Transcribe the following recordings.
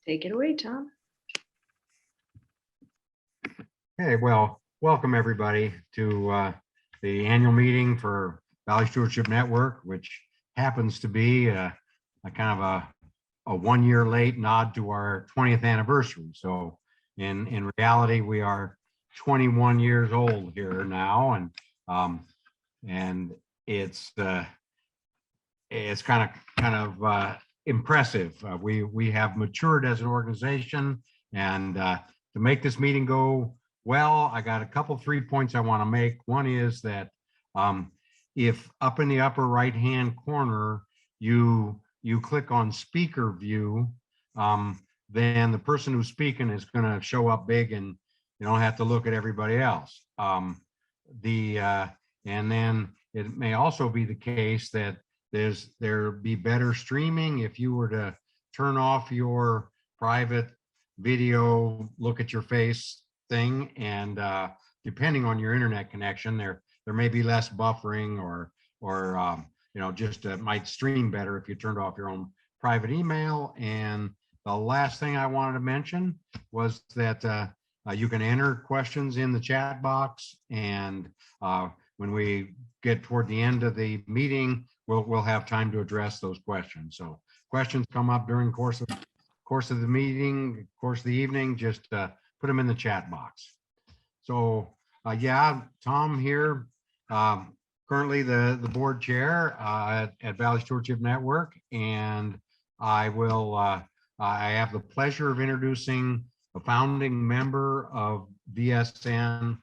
Take it away, Tom. Okay, well, welcome everybody to the annual meeting for Valley Stewardship Network, which happens to be a kind of a 1 year late nod to our 20th anniversary. So in reality, we are 21 years old here now, and it's kind of impressive. We have matured as an organization, and to make this meeting go well, I got a couple 3 points I want to make. One is that if up in the upper right hand corner you click on speaker view, then the person who's speaking is going to show up big, and you don't have to look at everybody else. And then it may also be the case that there be better streaming if you were to turn off your private video, look at your face thing, and depending on your internet connection, there may be less buffering, or just might stream better if you turned off your own private email. And the last thing I wanted to mention was that you can enter questions in the chat box, and when we get toward the end of the meeting, we'll have time to address those questions. So questions come up during the course of the meeting, course of the evening, just put them in the chat box. So yeah, Tom here, currently the board chair at Valley Stewardship Network, and I have the pleasure of introducing a founding member of VSN,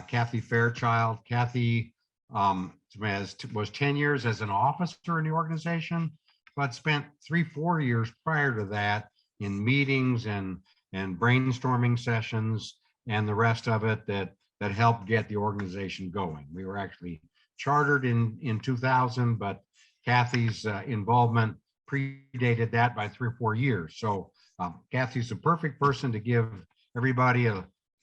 Kathy Fairchild. Kathy was 10 years as an officer in the organization, but spent 3-4 years prior to that in meetings and brainstorming sessions and the rest of it that helped get the organization going. We were actually chartered in 2000, but Kathy's involvement predated that by 3 or 4 years. So Kathy's the perfect person to give everybody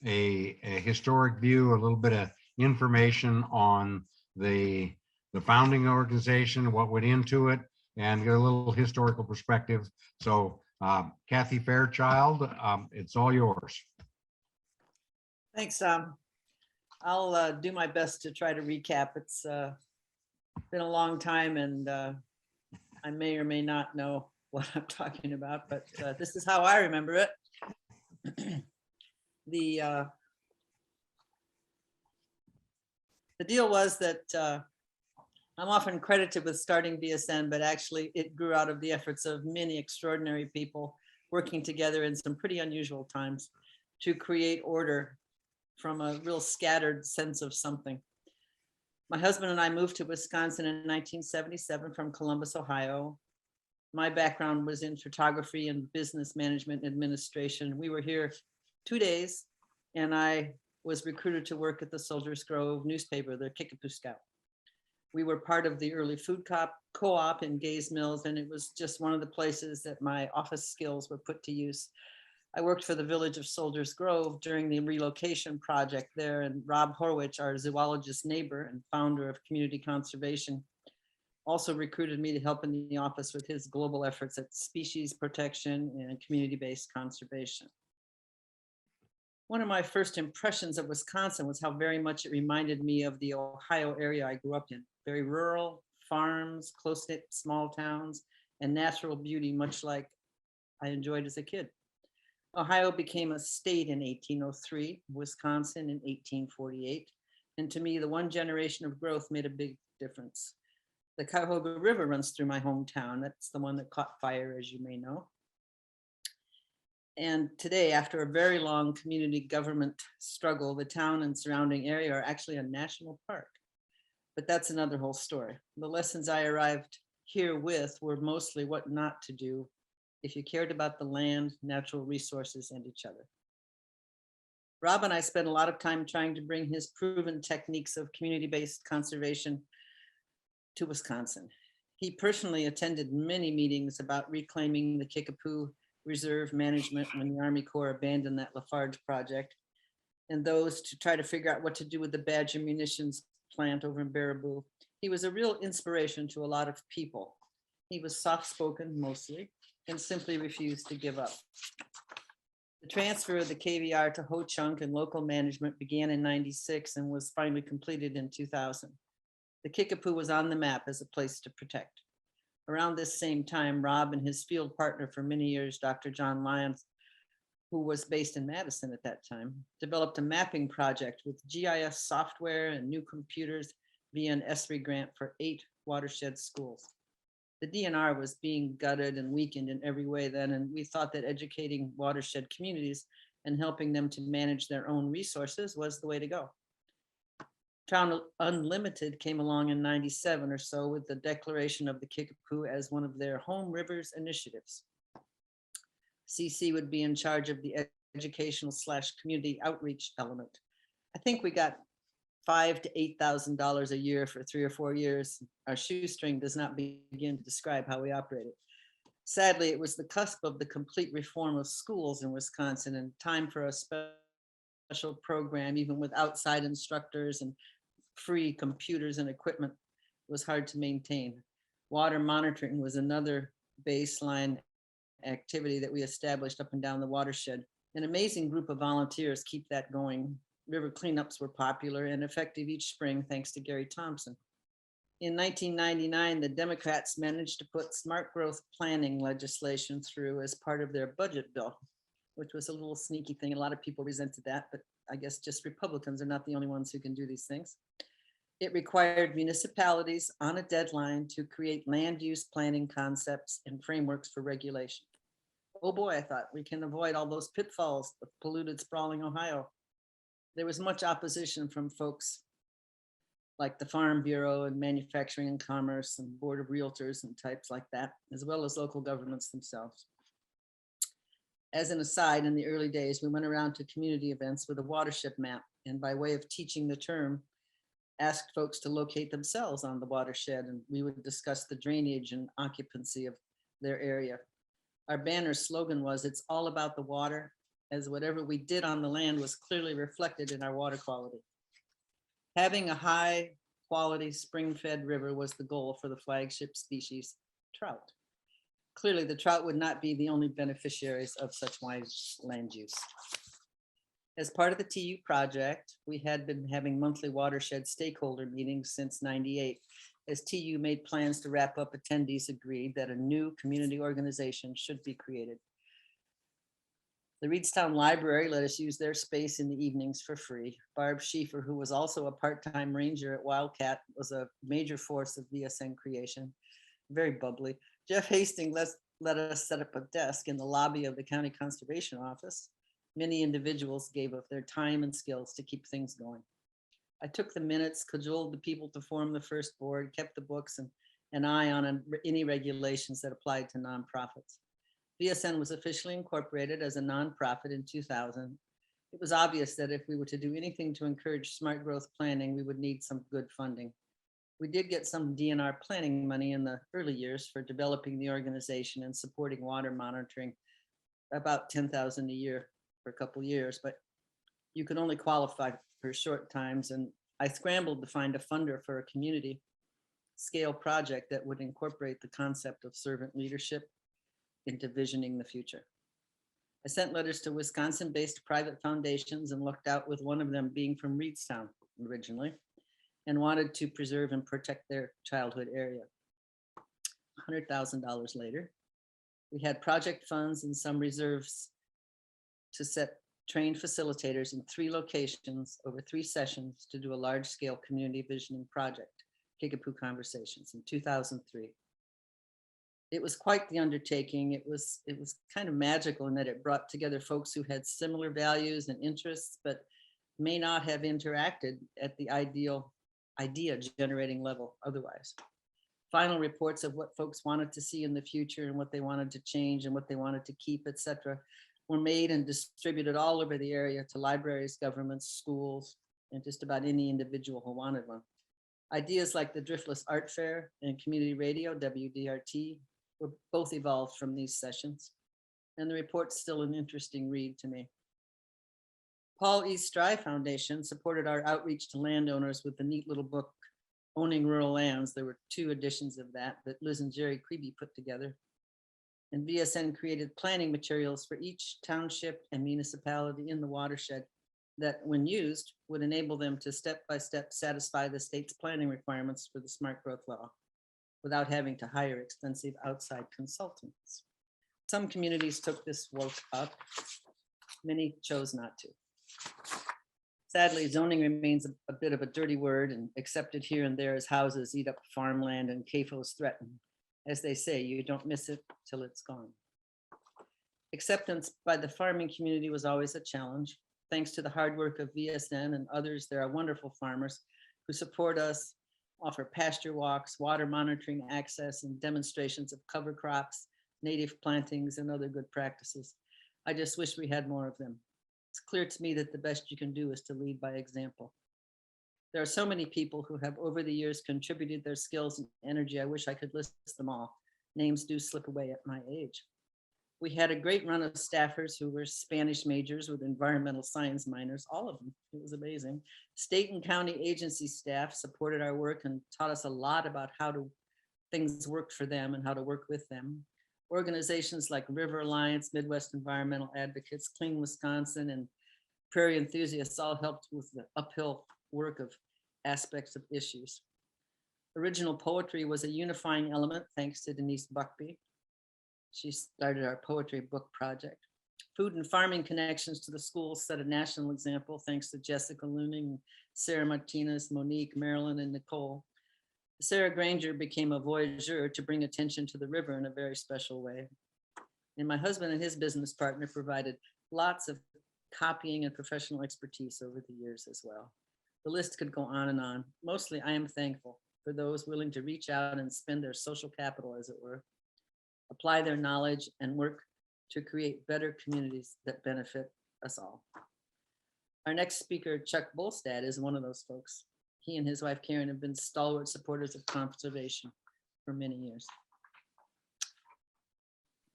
a historic view, a little bit of information on the founding organization, what went into it, and get a little historical perspective. So Kathy Fairchild, it's all yours. Thanks, Tom. I'll do my best to try to recap. It's been a long time, and I may or may not know what I'm talking about, but this is how I remember it. The deal was that I'm often credited with starting VSN, but actually it grew out of the efforts of many extraordinary people working together in some pretty unusual times to create order from a real scattered sense of something. My husband and I moved to Wisconsin in 1977 from Columbus, Ohio. My background was in photography and business management administration. We were here 2 days, and I was recruited to work at the Soldiers Grove newspaper, the Kickapoo Scout. We were part of the early food co-op in Gays Mills, and it was just one of the places that my office skills were put to use. I worked for the village of Soldiers Grove during the relocation project there, and Rob Horwich, our zoologist neighbor and founder of community conservation, also recruited me to help in the office with his global efforts at species protection and community-based conservation. One of my first impressions of Wisconsin was how very much it reminded me of the Ohio area I grew up in. Very rural, farms, close-knit small towns, and natural beauty, much like I enjoyed as a kid. Ohio became a state in 1803, Wisconsin in 1848. And to me, the one generation of growth made a big difference. The Cuyahoga River runs through my hometown. That's the one that caught fire, as you may know. And today, after a very long community government struggle, the town and surrounding area are actually a national park. But that's another whole story. The lessons I arrived here with were mostly what not to do if you cared about the land, natural resources, and each other. Rob and I spent a lot of time trying to bring his proven techniques of community-based conservation to Wisconsin. He personally attended many meetings about reclaiming the Kickapoo Reserve management when the Army Corps abandoned that Lafarge project, and those to try to figure out what to do with the Badger munitions plant over in Baraboo. He was a real inspiration to a lot of people. He was soft-spoken mostly, and simply refused to give up. The transfer of the KVR to Ho Chunk and local management began in 96 and was finally completed in 2000. The Kickapoo was on the map as a place to protect. Around this same time, Rob and his field partner for many years, Dr. John Lyons, who was based in Madison at that time, developed a mapping project with GIS software and new computers via an ESRI grant for 8 watershed schools. The DNR was being gutted and weakened in every way then, and we thought that educating watershed communities and helping them to manage their own resources was the way to go. Town Unlimited came along in 97 or so with the declaration of the Kickapoo as one of their home rivers initiatives. CC would be in charge of the educational / community outreach element. I think we got $5,000 to $8,000 a year for 3 or 4 years. Our shoestring does not begin to describe how we operated. Sadly, it was the cusp of the complete reform of schools in Wisconsin and time for a special program, even with outside instructors and free computers and equipment, was hard to maintain. Water monitoring was another baseline activity that we established up and down the watershed. An amazing group of volunteers keep that going. River cleanups were popular and effective each spring, thanks to Gary Thompson. In 1999, the Democrats managed to put smart growth planning legislation through as part of their budget bill, which was a little sneaky thing. A lot of people resented that, but I guess just Republicans are not the only ones who can do these things. It required municipalities on a deadline to create land use planning concepts and frameworks for regulation. Oh boy, I thought we can avoid all those pitfalls of polluted, sprawling Ohio. There was much opposition from folks like the Farm Bureau and Manufacturing and Commerce and Board of Realtors and types like that, as well as local governments themselves. As an aside, in the early days, we went around to community events with a watershed map, and by way of teaching the term, asked folks to locate themselves on the watershed, and we would discuss the drainage and occupancy of their area. Our banner slogan was, "It's all about the water," as whatever we did on the land was clearly reflected in our water quality. Having a high quality spring-fed river was the goal for the flagship species, trout. Clearly, the trout would not be the only beneficiaries of such wise land use. As part of the TU project, we had been having monthly watershed stakeholder meetings since '98. As TU made plans to wrap up, attendees agreed that a new community organization should be created. The Reedstown Library let us use their space in the evenings for free. Barb Schieffer, who was also a part-time ranger at Wildcat, was a major force of VSN creation, very bubbly. Jeff Hastings let us set up a desk in the lobby of the County Conservation Office. Many individuals gave of their time and skills to keep things going. I took the minutes, cajoled the people to form the first board, kept the books and an eye on any regulations that applied to nonprofits. VSN was officially incorporated as a nonprofit in 2000. It was obvious that if we were to do anything to encourage smart growth planning, we would need some good funding. We did get some DNR planning money in the early years for developing the organization and supporting water monitoring, about $10,000 a year for a couple of years, but you could only qualify for short times. And I scrambled to find a funder for a community scale project that would incorporate the concept of servant leadership into visioning the future. I sent letters to Wisconsin-based private foundations and lucked out with one of them being from Reedstown originally and wanted to preserve and protect their childhood area. $100,000 later, we had project funds and some reserves to set trained facilitators in 3 locations over 3 sessions to do a large-scale community visioning project, Kickapoo Conversations, in 2003. It was quite the undertaking. It was kind of magical in that it brought together folks who had similar values and interests, but may not have interacted at the idea generating level otherwise. Final reports of what folks wanted to see in the future and what they wanted to change and what they wanted to keep, etc., were made and distributed all over the area to libraries, governments, schools, and just about any individual who wanted one. Ideas like the Driftless Art Fair and community radio, WDRT, were both evolved from these sessions. And the report's still an interesting read to me. Paul E. Stry Foundation supported our outreach to landowners with the neat little book, Owning Rural Lands. There were 2 editions of that Liz and Jerry Creeby put together. And VSN created planning materials for each township and municipality in the watershed that, when used, would enable them to step-by-step satisfy the state's planning requirements for the smart growth law without having to hire expensive outside consultants. Some communities took this work up. Many chose not to. Sadly, zoning remains a bit of a dirty word and accepted here and there as houses eat up farmland and CAFOs threaten. As they say, you don't miss it till it's gone. Acceptance by the farming community was always a challenge. Thanks to the hard work of VSN and others, there are wonderful farmers who support us, offer pasture walks, water monitoring access, and demonstrations of cover crops, native plantings, and other good practices. I just wish we had more of them. It's clear to me that the best you can do is to lead by example. There are so many people who have over the years contributed their skills and energy. I wish I could list them all. Names do slip away at my age. We had a great run of staffers who were Spanish majors with environmental science minors, all of them. It was amazing. State and county agency staff supported our work and taught us a lot about how things worked for them and how to work with them. Organizations like River Alliance, Midwest Environmental Advocates, Clean Wisconsin, and Prairie Enthusiasts all helped with the uphill work of aspects of issues. Original poetry was a unifying element thanks to Denise Buckby. She started our poetry book project. Food and farming connections to the schools set a national example thanks to Jessica Looning, Sarah Martinez, Monique, Marilyn, and Nicole. Sarah Granger became a voyageur to bring attention to the river in a very special way. And my husband and his business partner provided lots of copying and professional expertise over the years as well. The list could go on and on. Mostly, I am thankful for those willing to reach out and spend their social capital, as it were, apply their knowledge and work to create better communities that benefit us all. Our next speaker, Chuck Bolstad, is one of those folks. He and his wife, Karen, have been stalwart supporters of conservation for many years.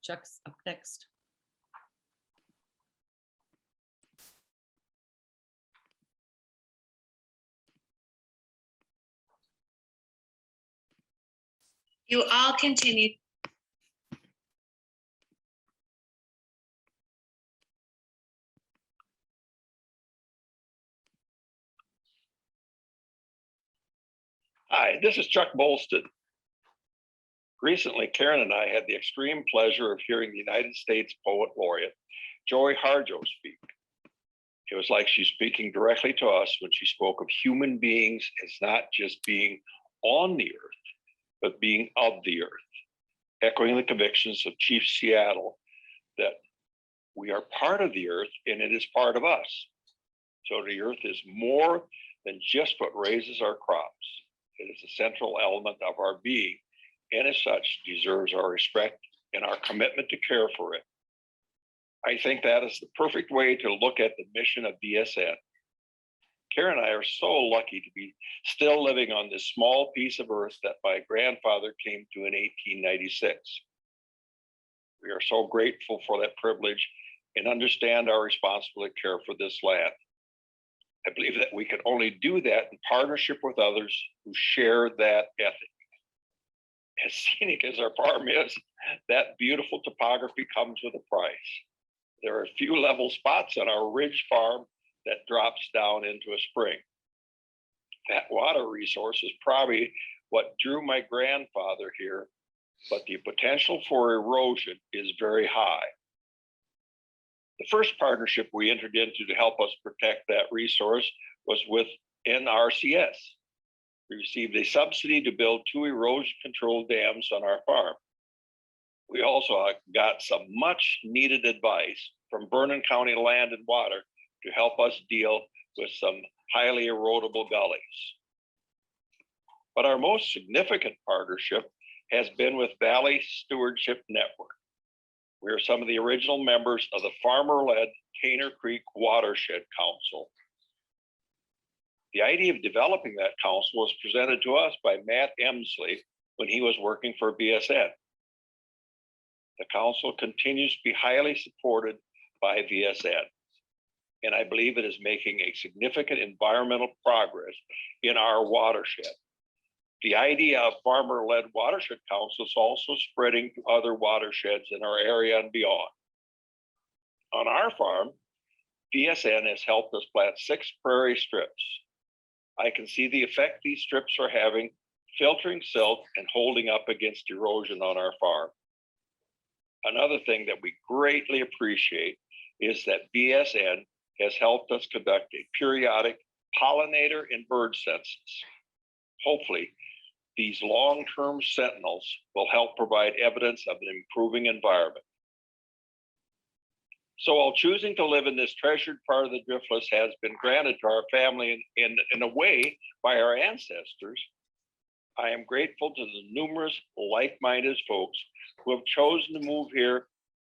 Chuck's up next. You all continue. Hi, this is Chuck Bolstad. Recently, Karen and I had the extreme pleasure of hearing the United States Poet Laureate, Joy Harjo, speak. It was like she's speaking directly to us when she spoke of human beings as not just being on the earth, but being of the earth, echoing the convictions of Chief Seattle that we are part of the earth and it is part of us. So the earth is more than just what raises our crops. It is a central element of our being, and as such deserves our respect and our commitment to care for it. I think that is the perfect way to look at the mission of VSN. Karen and I are so lucky to be still living on this small piece of earth that my grandfather came to in 1896. We are so grateful for that privilege and understand our responsibility to care for this land. I believe that we can only do that in partnership with others who share that ethic. As scenic as our farm is, that beautiful topography comes with a price. There are a few level spots on our ridge farm that drops down into a spring. That water resource is probably what drew my grandfather here, but the potential for erosion is very high. The first partnership we entered into to help us protect that resource was with NRCS. We received a subsidy to build 2 erosion control dams on our farm. We also got some much needed advice from Vernon County Land and Water to help us deal with some highly erodible gullies. But our most significant partnership has been with Valley Stewardship Network. We are some of the original members of the farmer-led Canner Creek Watershed Council. The idea of developing that council was presented to us by Matt Emsley when he was working for VSN. The council continues to be highly supported by VSN, and I believe it is making a significant environmental progress in our watershed. The idea of farmer-led watershed council is also spreading to other watersheds in our area and beyond. On our farm, VSN has helped us plant 6 prairie strips. I can see the effect these strips are having, filtering silt and holding up against erosion on our farm. Another thing that we greatly appreciate is that VSN has helped us conduct a periodic pollinator and bird census. Hopefully, these long-term sentinels will help provide evidence of an improving environment. So while choosing to live in this treasured part of the Driftless has been granted to our family in a way by our ancestors, I am grateful to the numerous like-minded folks who have chosen to move here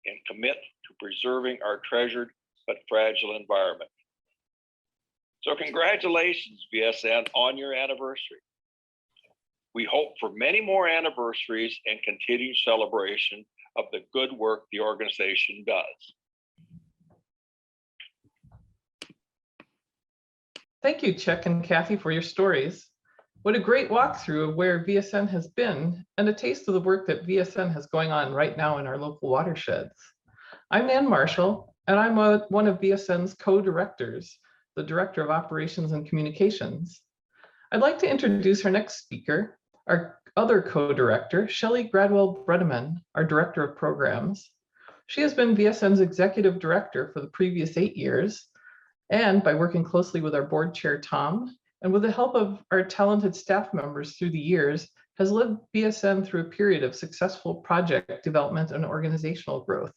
and commit to preserving our treasured but fragile environment. So congratulations, VSN, on your anniversary. We hope for many more anniversaries and continued celebration of the good work the organization does. Thank you, Chuck and Kathy, for your stories. What a great walkthrough of where VSN has been and a taste of the work that VSN has going on right now in our local watersheds. I'm Nan Marshall, and I'm one of VSN's co-directors, the Director of Operations and Communications. I'd like to introduce our next speaker, our other co-director, Shelley Gradwell-Bredeman, our Director of Programs. She has been VSN's Executive Director for the previous 8 years, and by working closely with our board chair, Tom, and with the help of our talented staff members through the years, has led VSN through a period of successful project development and organizational growth.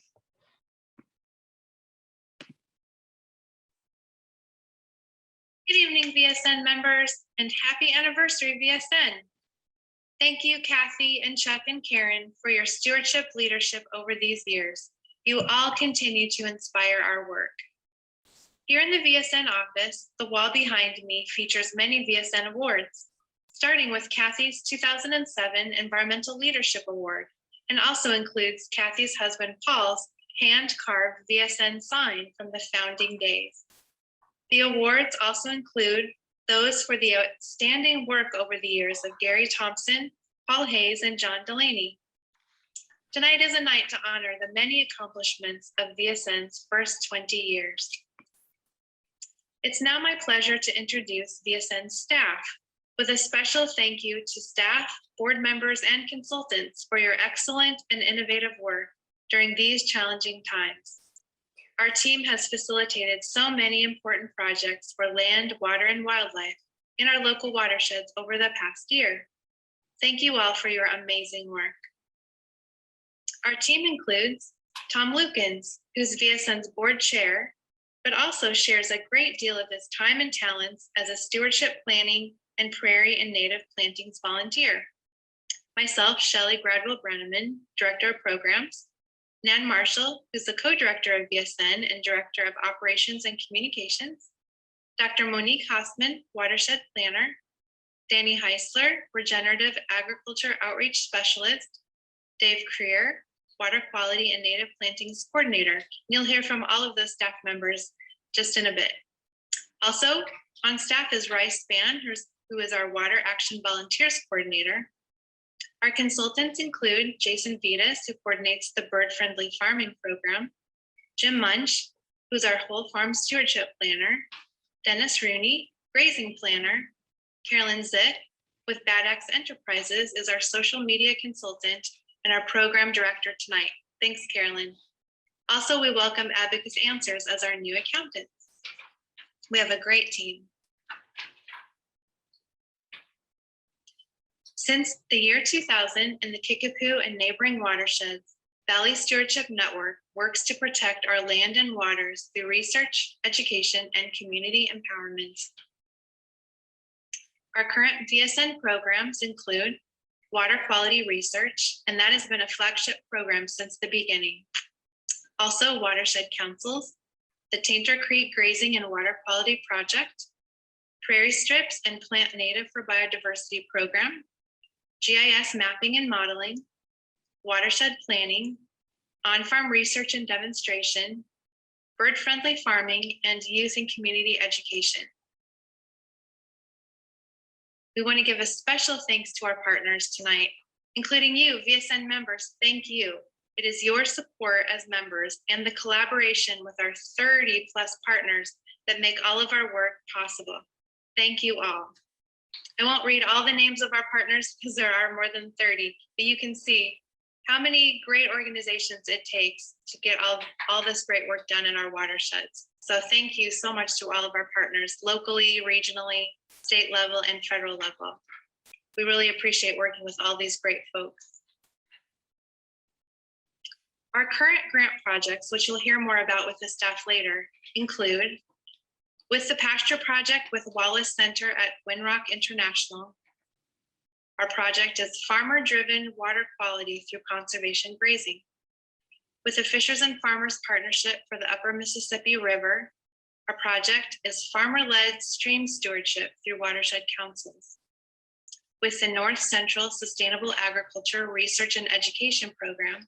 Good evening, VSN members, and happy anniversary, VSN. Thank you, Kathy and Chuck and Karen, for your stewardship leadership over these years. You all continue to inspire our work. Here in the VSN office, the wall behind me features many VSN awards, starting with Kathy's 2007 Environmental Leadership Award, and also includes Kathy's husband Paul's hand-carved VSN sign from the founding days. The awards also include those for the outstanding work over the years of Gary Thompson, Paul Hayes, and John Delaney. Tonight is a night to honor the many accomplishments of VSN's first 20 years. It's now my pleasure to introduce VSN's staff, with a special thank you to staff, board members, and consultants for your excellent and innovative work during these challenging times. Our team has facilitated so many important projects for land, water, and wildlife in our local watersheds over the past year. Thank you all for your amazing work. Our team includes Tom Lukens, who's VSN's board chair, but also shares a great deal of his time and talents as a stewardship planning and prairie and native plantings volunteer. Myself, Shelley Gradwell-Bredeman, Director of Programs, Nan Marshall, who's the co-director of VSN and Director of Operations and Communications, Dr. Monique Hassman, Watershed Planner, Danny Heisler, Regenerative Agriculture Outreach Specialist, Dave Creer, Water Quality and Native Plantings Coordinator. You'll hear from all of those staff members just in a bit. Also on staff is Rice Spann, who is our Water Action Volunteers Coordinator. Our consultants include Jason Vitas, who coordinates the Bird Friendly Farming Program, Jim Munch, who's our Whole Farm Stewardship Planner, Dennis Rooney, Grazing Planner, Carolyn Zitt with Bad Axe Enterprises is our social media consultant and our program director tonight. Thanks, Carolyn. Also, we welcome Abacus Answers as our new accountants. We have a great team. Since the year 2000 in the Kickapoo and neighboring watersheds, Valley Stewardship Network works to protect our land and waters through research, education, and community empowerment. Our current VSN programs include water quality research, and that has been a flagship program since the beginning. Also, watershed councils, the Tainter Creek Grazing and Water Quality Project, Prairie Strips and Plant Native for Biodiversity Program, GIS mapping and modeling, watershed planning, on-farm research and demonstration, bird-friendly farming, and youth and community education. We want to give a special thanks to our partners tonight, including you, VSN members. Thank you. It is your support as members and the collaboration with our 30+ partners that make all of our work possible. Thank you all. I won't read all the names of our partners because there are more than 30, but you can see how many great organizations it takes to get all this great work done in our watersheds. So thank you so much to all of our partners, locally, regionally, state level, and federal level. We really appreciate working with all these great folks. Our current grant projects, which you'll hear more about with the staff later, include with the Pasture Project with Wallace Center at Winrock International. Our project is farmer-driven water quality through conservation grazing. With the Fishers and Farmers Partnership for the Upper Mississippi River, our project is farmer-led stream stewardship through watershed councils. With the North Central Sustainable Agriculture Research and Education Program,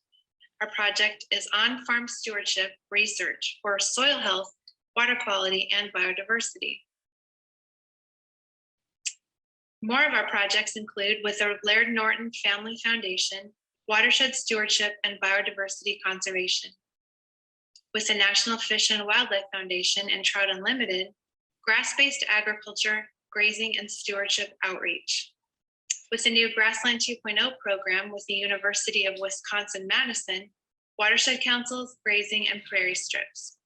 our project is on-farm stewardship research for soil health, water quality, and biodiversity. More of our projects include with the Laird Norton Family Foundation, watershed stewardship and biodiversity conservation. With the National Fish and Wildlife Foundation and Trout Unlimited, grass-based agriculture, grazing, and stewardship outreach. With the new Grassland 2.0 program with the University of Wisconsin-Madison, watershed councils, grazing, and prairie strips.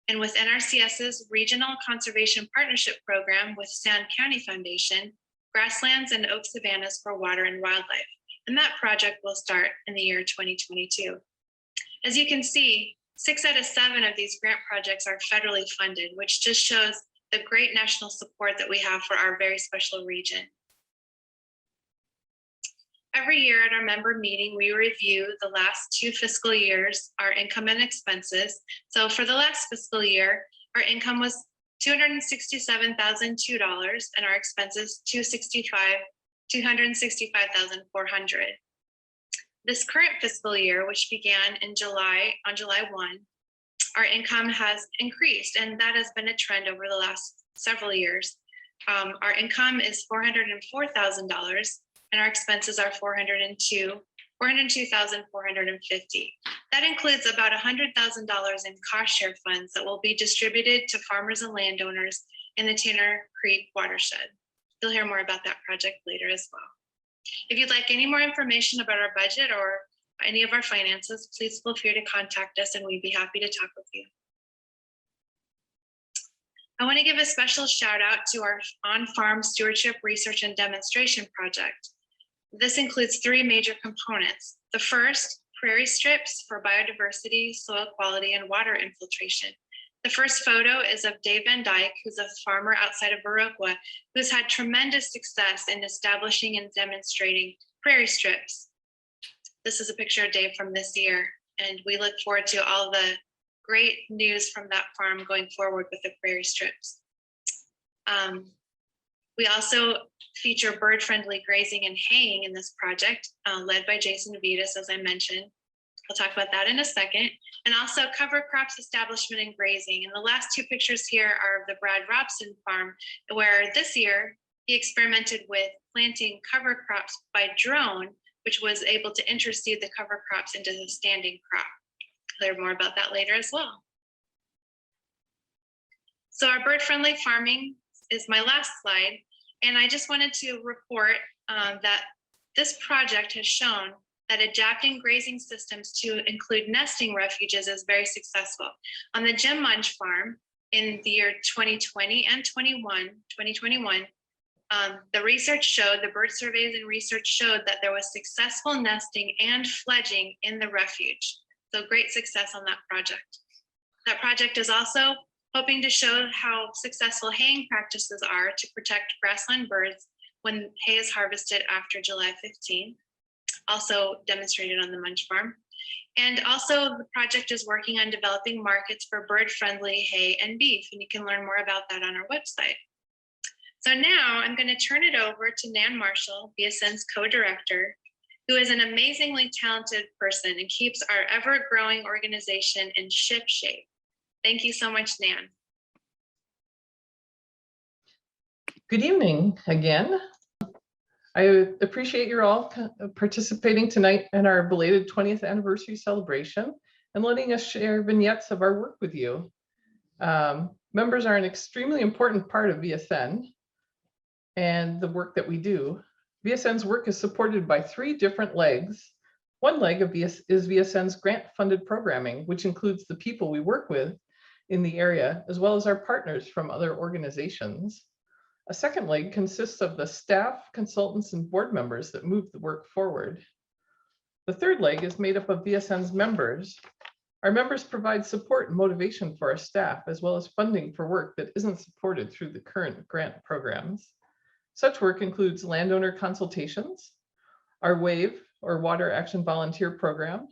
And with NRCS's Regional Conservation Partnership Program with Sand County Foundation, grasslands and oak savannas for water and wildlife. And that project will start in the year 2022. As you can see, 6 out of 7 of these grant projects are federally funded, which just shows the great national support that we have for our very special region. Every year at our member meeting, we review the last 2 fiscal years, our income and expenses. So for the last fiscal year, our income was $267,002 and our expenses $265,400. This current fiscal year, which began in July 1, our income has increased, and that has been a trend over the last several years. Our income is $404,000 and our expenses are $402,450. That includes about $100,000 in cost share funds that will be distributed to farmers and landowners in the Tanner Creek watershed. You'll hear more about that project later as well. If you'd like any more information about our budget or any of our finances, please feel free to contact us and we'd be happy to talk with you. I want to give a special shout out to our on-farm stewardship research and demonstration project. This includes 3 major components. The first, prairie strips for biodiversity, soil quality, and water infiltration. The first photo is of Dave Van Dyke, who's a farmer outside of Viroqua, who's had tremendous success in establishing and demonstrating prairie strips. This is a picture of Dave from this year, and we look forward to all the great news from that farm going forward with the prairie strips. We also feature bird-friendly grazing and haying in this project, led by Jason Vitas, as I mentioned. I'll talk about that in a second. And also cover crops establishment and grazing. And the last 2 pictures here are of the Brad Robson farm, where this year he experimented with planting cover crops by drone, which was able to interseed the cover crops into the standing crop. I'll hear more about that later as well. So our bird-friendly farming is my last slide. And I just wanted to report that this project has shown that adapting grazing systems to include nesting refuges is very successful. On the Jim Munch farm in the year 2020 and 2021, the research showed, the bird surveys and research showed that there was successful nesting and fledging in the refuge. So great success on that project. That project is also hoping to show how successful haying practices are to protect grassland birds when hay is harvested after July 15th, also demonstrated on the Munch farm. And also the project is working on developing markets for bird-friendly hay and beef, and you can learn more about that on our website. So now I'm going to turn it over to Nan Marshall, BSN's co-director, who is an amazingly talented person and keeps our ever-growing organization in ship shape. Thank you so much, Nan. Good evening again. I appreciate you all participating tonight in our belated 20th anniversary celebration and letting us share vignettes of our work with you. Members are an extremely important part of VSN and the work that we do. VSN's work is supported by 3 different legs. One leg of is VSN's grant-funded programming, which includes the people we work with in the area, as well as our partners from other organizations. A second leg consists of the staff, consultants, and board members that move the work forward. The third leg is made up of VSN's members. Our members provide support and motivation for our staff, as well as funding for work that isn't supported through the current grant programs. Such work includes landowner consultations, our WAVE, or Water Action Volunteer Program,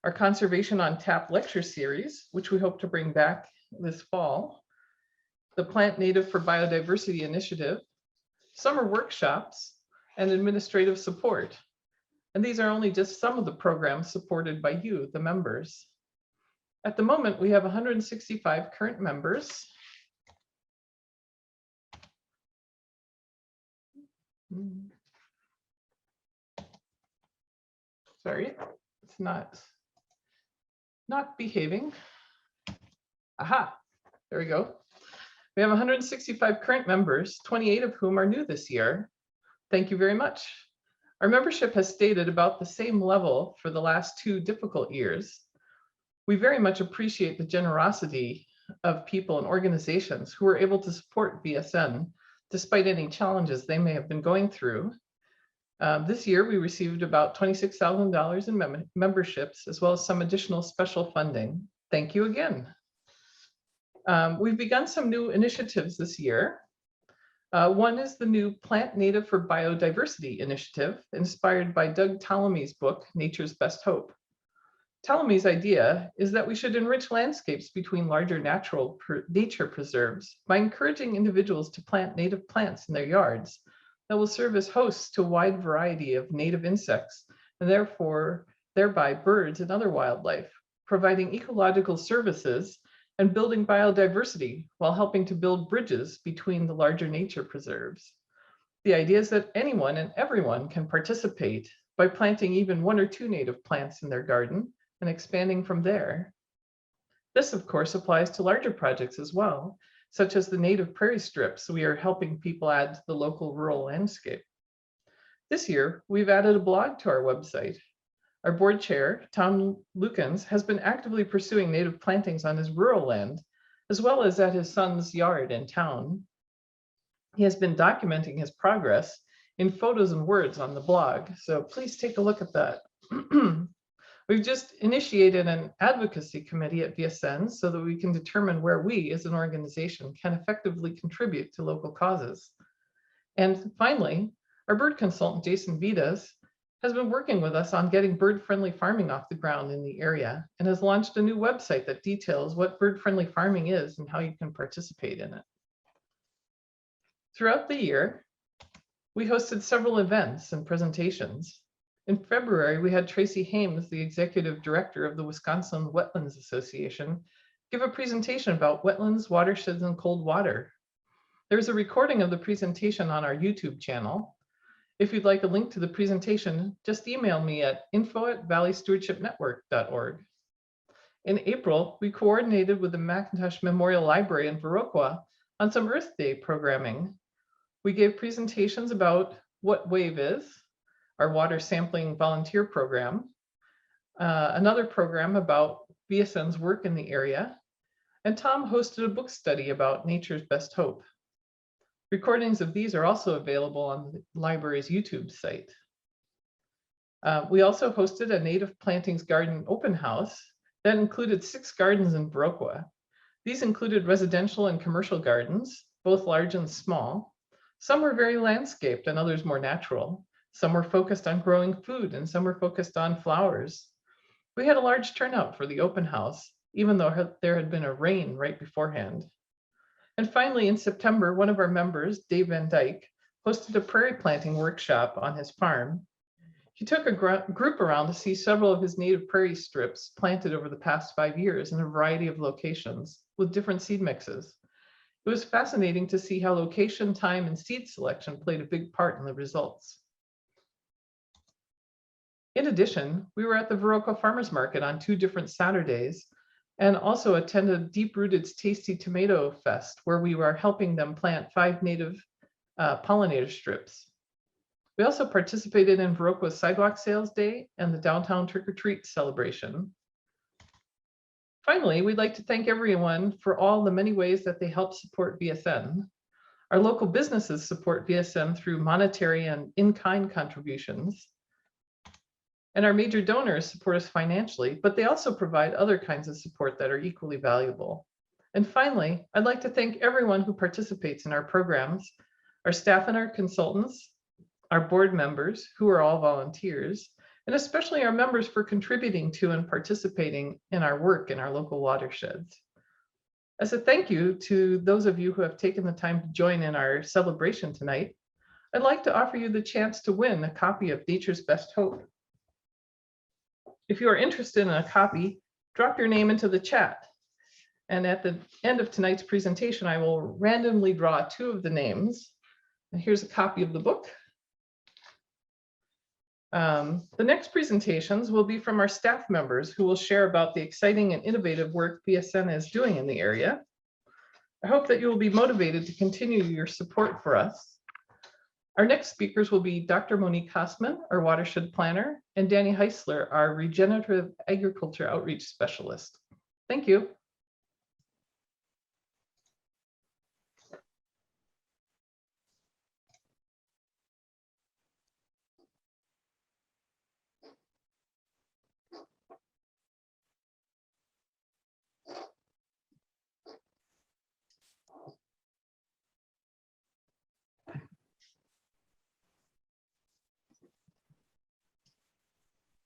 our Conservation on Tap lecture series, which we hope to bring back this fall, the Plant Native for Biodiversity Initiative, summer workshops, and administrative support. And these are only just some of the programs supported by you, the members. At the moment, we have 165 current members. Sorry, it's not behaving. Aha, there we go. We have 165 current members, 28 of whom are new this year. Thank you very much. Our membership has stayed at about the same level for the last 2 difficult years. We very much appreciate the generosity of people and organizations who are able to support VSN despite any challenges they may have been going through. This year, we received about $26,000 in memberships, as well as some additional special funding. Thank you again. We've begun some new initiatives this year. One is the new Plant Native for Biodiversity initiative, inspired by Doug Tallamy's book, Nature's Best Hope. Tallamy's idea is that we should enrich landscapes between larger nature preserves by encouraging individuals to plant native plants in their yards that will serve as hosts to a wide variety of native insects and thereby birds and other wildlife, providing ecological services and building biodiversity while helping to build bridges between the larger nature preserves. The idea is that anyone and everyone can participate by planting even 1 or 2 native plants in their garden and expanding from there. This, of course, applies to larger projects as well, such as the native prairie strips we are helping people add to the local rural landscape. This year, we've added a blog to our website. Our board chair, Tom Lukens, has been actively pursuing native plantings on his rural land, as well as at his son's yard in town. He has been documenting his progress in photos and words on the blog, so please take a look at that. We've just initiated an advocacy committee at VSN so that we can determine where we as an organization can effectively contribute to local causes. And finally, our bird consultant, Jason Vitas, has been working with us on getting bird-friendly farming off the ground in the area and has launched a new website that details what bird-friendly farming is and how you can participate in it. Throughout the year, we hosted several events and presentations. In February, we had Tracy Hames, the executive director of the Wisconsin Wetlands Association, give a presentation about wetlands, watersheds, and cold water. There's a recording of the presentation on our YouTube channel. If you'd like a link to the presentation, just email me at info@valleystewardshipnetwork.org. In April, we coordinated with the McIntosh Memorial Library in Viroqua on some Earth Day programming. We gave presentations about what WAVE is, our water sampling volunteer program, another program about VSN's work in the area, and Tom hosted a book study about Nature's Best Hope. Recordings of these are also available on the library's YouTube site. We also hosted a native plantings garden open house that included 6 gardens in Viroqua. These included residential and commercial gardens, both large and small. Some were very landscaped and others more natural. Some were focused on growing food and some were focused on flowers. We had a large turnout for the open house, even though there had been a rain right beforehand. And finally, in September, one of our members, Dave Van Dyke, hosted a prairie planting workshop on his farm. He took a group around to see several of his native prairie strips planted over the past 5 years in a variety of locations with different seed mixes. It was fascinating to see how location, time, and seed selection played a big part in the results. In addition, we were at the Viroqua Farmers Market on 2 different Saturdays and also attended Deep Rooted's Tasty Tomato Fest, where we were helping them plant 5 native pollinator strips. We also participated in Viroqua's Sidewalk Sales Day and the Downtown Trick or Treat celebration. Finally, we'd like to thank everyone for all the many ways that they help support VSN. Our local businesses support VSN through monetary and in-kind contributions. And our major donors support us financially, but they also provide other kinds of support that are equally valuable. And finally, I'd like to thank everyone who participates in our programs, our staff and our consultants, our board members, who are all volunteers, and especially our members for contributing to and participating in our work in our local watersheds. As a thank you to those of you who have taken the time to join in our celebration tonight, I'd like to offer you the chance to win a copy of Nature's Best Hope. If you are interested in a copy, drop your name into the chat. And at the end of tonight's presentation, I will randomly draw 2 of the names. And here's a copy of the book. The next presentations will be from our staff members who will share about the exciting and innovative work VSN is doing in the area. I hope that you will be motivated to continue your support for us. Our next speakers will be Dr. Monique Hassman, our watershed planner, and Danny Heisler, our regenerative agriculture outreach specialist. Thank you.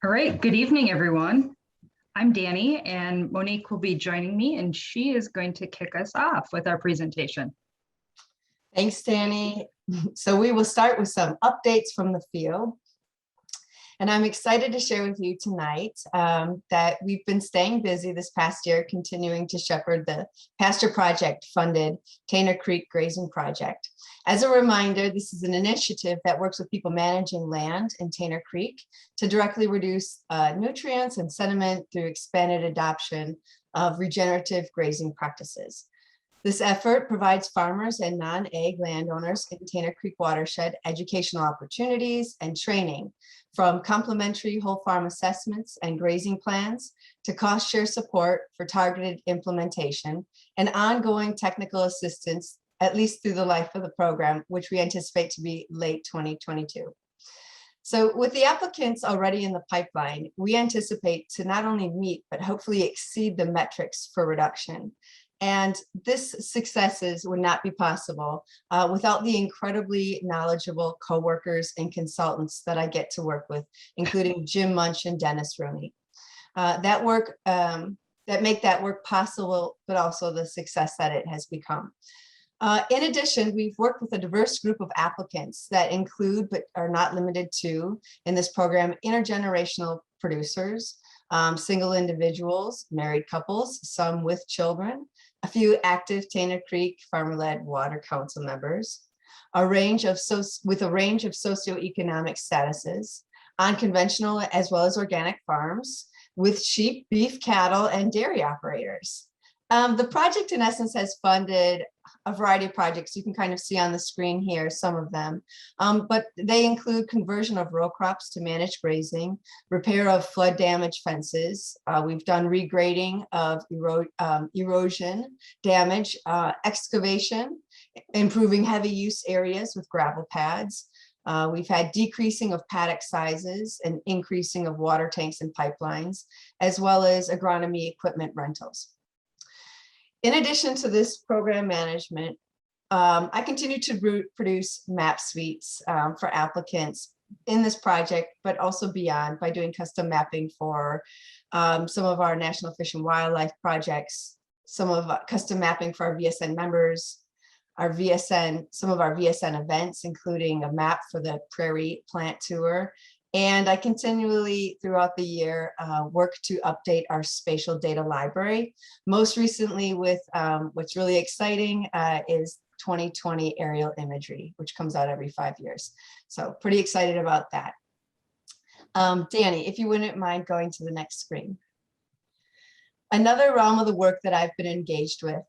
All right, good evening, everyone. I'm Danny, and Monique will be joining me, and she is going to kick us off with our presentation. Thanks, Danny. So we will start with some updates from the field. And I'm excited to share with you tonight that we've been staying busy this past year, continuing to shepherd the Pasture Project funded Tanner Creek Grazing Project. As a reminder, this is an initiative that works with people managing land in Tanner Creek to directly reduce nutrients and sediment through expanded adoption of regenerative grazing practices. This effort provides farmers and non-ag landowners in Tanner Creek watershed educational opportunities and training, from complementary whole farm assessments and grazing plans to cost share support for targeted implementation and ongoing technical assistance, at least through the life of the program, which we anticipate to be late 2022. So with the applicants already in the pipeline, we anticipate to not only meet, but hopefully exceed the metrics for reduction. And this successes would not be possible without the incredibly knowledgeable coworkers and consultants that I get to work with, including Jim Munch and Dennis Rooney. That make that work possible, but also the success that it has become. In addition, we've worked with a diverse group of applicants that include, but are not limited to, in this program, intergenerational producers, single individuals, married couples, some with children, a few active Tanner Creek farmer-led water council members, with a range of socioeconomic statuses, unconventional as well as organic farms, with sheep, beef, cattle, and dairy operators. The project, in essence, has funded a variety of projects. You can kind of see on the screen here some of them, but they include conversion of row crops to managed grazing, repair of flood damage fences. We've done regrading of erosion damage, excavation, improving heavy use areas with gravel pads. We've had decreasing of paddock sizes and increasing of water tanks and pipelines, as well as agronomy equipment rentals. In addition to this program management, I continue to produce map suites for applicants in this project, but also beyond, by doing custom mapping for some of our National Fish and Wildlife projects, some of custom mapping for our VSN members, some of our VSN events, including a map for the Prairie Plant Tour. And I continually, throughout the year, work to update our spatial data library. Most recently with what's really exciting is 2020 aerial imagery, which comes out every 5 years. So pretty excited about that. Danny, if you wouldn't mind going to the next screen. Another realm of the work that I've been engaged with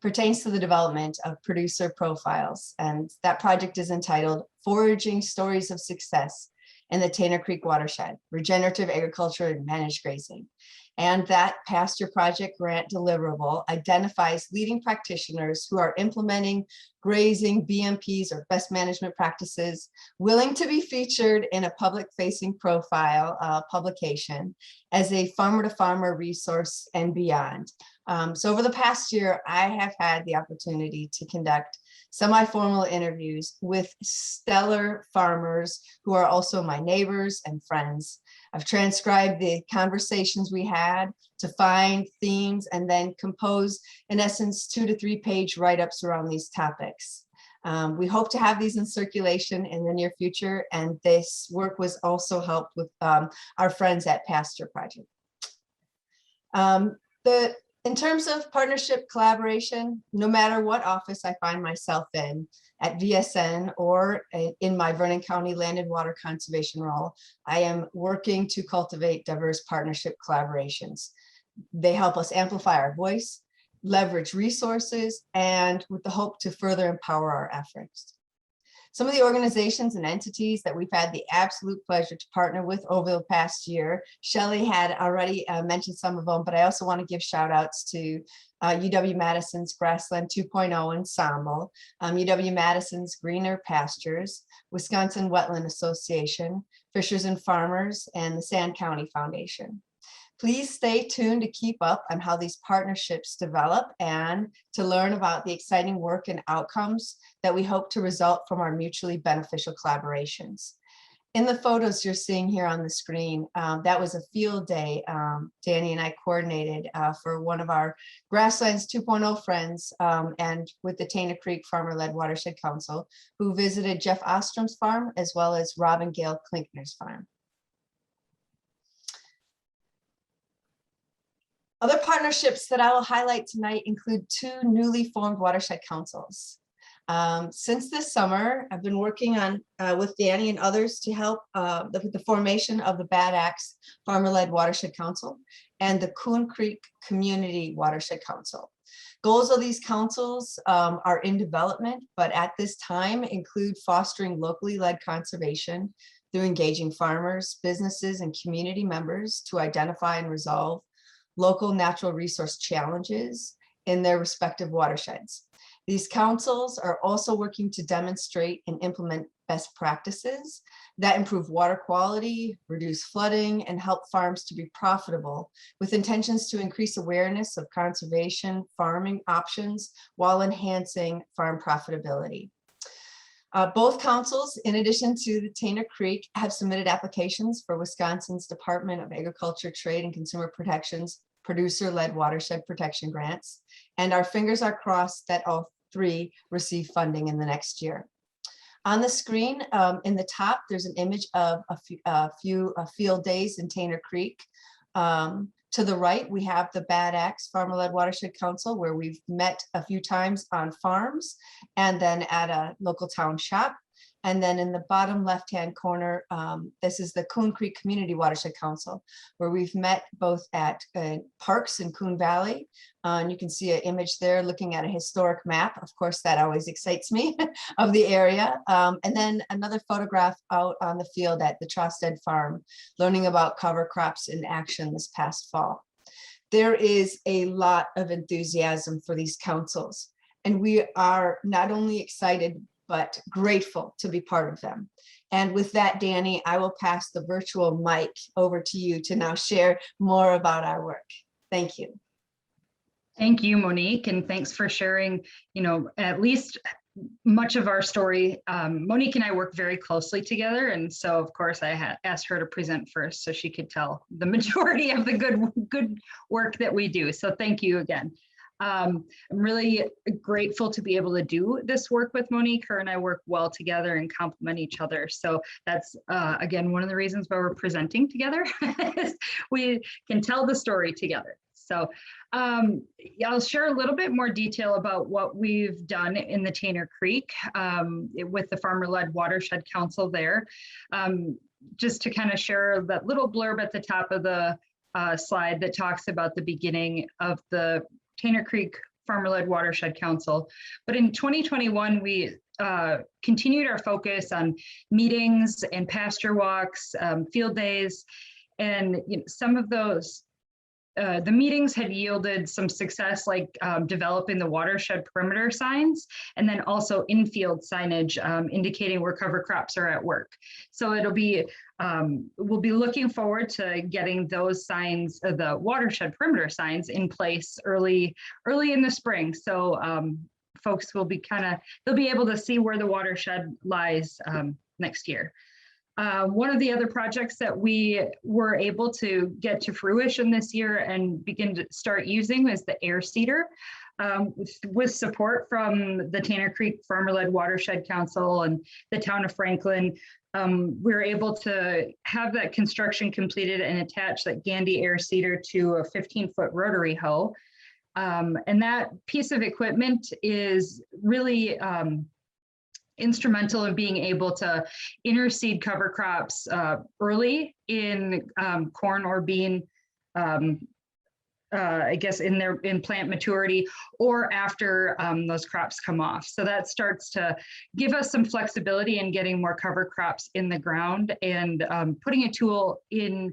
pertains to the development of producer profiles. And that project is entitled Foraging Stories of Success in the Tanner Creek Watershed, Regenerative Agriculture and Managed Grazing. And that pasture project grant deliverable identifies leading practitioners who are implementing grazing BMPs or best management practices, willing to be featured in a public-facing profile publication as a farmer-to-farmer resource and beyond. So over the past year, I have had the opportunity to conduct semi-formal interviews with stellar farmers who are also my neighbors and friends. I've transcribed the conversations we had to find themes and then compose, in essence, 2 to 3 page write-ups around these topics. We hope to have these in circulation in the near future, and this work was also helped with our friends at Pasture Project. In terms of partnership collaboration, no matter what office I find myself in, at VSN or in my Vernon County Land and Water Conservation role, I am working to cultivate diverse partnership collaborations. They help us amplify our voice, leverage resources, and with the hope to further empower our efforts. Some of the organizations and entities that we've had the absolute pleasure to partner with over the past year, Shelley had already mentioned some of them, but I also want to give shout outs to UW-Madison's Grassland 2.0 Ensemble, UW-Madison's Greener Pastures, Wisconsin Wetland Association, Fishers and Farmers, and the Sand County Foundation. Please stay tuned to keep up on how these partnerships develop and to learn about the exciting work and outcomes that we hope to result from our mutually beneficial collaborations. In the photos you're seeing here on the screen, that was a field day Danny and I coordinated for one of our Grasslands 2.0 friends and with the Tanner Creek Farmer-Led Watershed Council, who visited Jeff Ostrom's farm as well as Rob and Gail Klinkner's farm. Other partnerships that I will highlight tonight include 2 newly formed watershed councils. Since this summer, I've been working on with Danny and others to help with the formation of the Bad Axe Farmer-Led Watershed Council and the Coon Creek Community Watershed Council. Goals of these councils are in development, but at this time include fostering locally led conservation through engaging farmers, businesses, and community members to identify and resolve local natural resource challenges in their respective watersheds. These councils are also working to demonstrate and implement best practices that improve water quality, reduce flooding, and help farms to be profitable, with intentions to increase awareness of conservation farming options while enhancing farm profitability. Both councils, in addition to the Tanner Creek, have submitted applications for Wisconsin's Department of Agriculture, Trade, and Consumer Protection's producer-led watershed protection grants, and our fingers are crossed that all 3 receive funding in the next year. On the screen, in the top, there's an image of a few field days in Tanner Creek. To the right, we have the Bad Axe Farmer-Led Watershed Council, where we've met a few times on farms and then at a local town shop. And then in the bottom left-hand corner, this is the Coon Creek Community Watershed Council, where we've met both at parks in Coon Valley. And you can see an image there looking at a historic map. Of course, that always excites me of the area. And then another photograph out on the field at the Trosted Farm, learning about cover crops in action this past fall. There is a lot of enthusiasm for these councils, and we are not only excited, but grateful to be part of them. And with that, Danny, I will pass the virtual mic over to you to now share more about our work. Thank you. Thank you, Monique, and thanks for sharing, at least much of our story. Monique and I work very closely together, and so of course I asked her to present first so she could tell the majority of the good work that we do. So thank you again. I'm really grateful to be able to do this work with Monique. Her and I work well together and complement each other. So that's, again, one of the reasons why we're presenting together. We can tell the story together. So I'll share a little bit more detail about what we've done in the Tanner Creek with the Farmer-Led Watershed Council there. just to kind of share that little blurb at the top of the slide that talks about the beginning of the Tanner Creek Farmer-Led Watershed Council. But in 2021, we continued our focus on meetings and pasture walks, field days, and some of those, the meetings had yielded some success, like developing the watershed perimeter signs, and then also infield signage indicating where cover crops are at work. So it'll be, we'll be looking forward to getting those signs, the watershed perimeter signs in place early in the spring. So folks will be they'll be able to see where the watershed lies next year. One of the other projects that we were able to get to fruition this year and begin to start using was the air seeder. With support from the Tanner Creek Farmer-Led Watershed Council and the town of Franklin, we were able to have that construction completed and attach that Gandy air seeder to a 15-foot rotary hoe. And that piece of equipment is really instrumental in being able to interseed cover crops early in corn or bean, I guess in plant maturity, or after those crops come off. So that starts to give us some flexibility in getting more cover crops in the ground and putting a tool in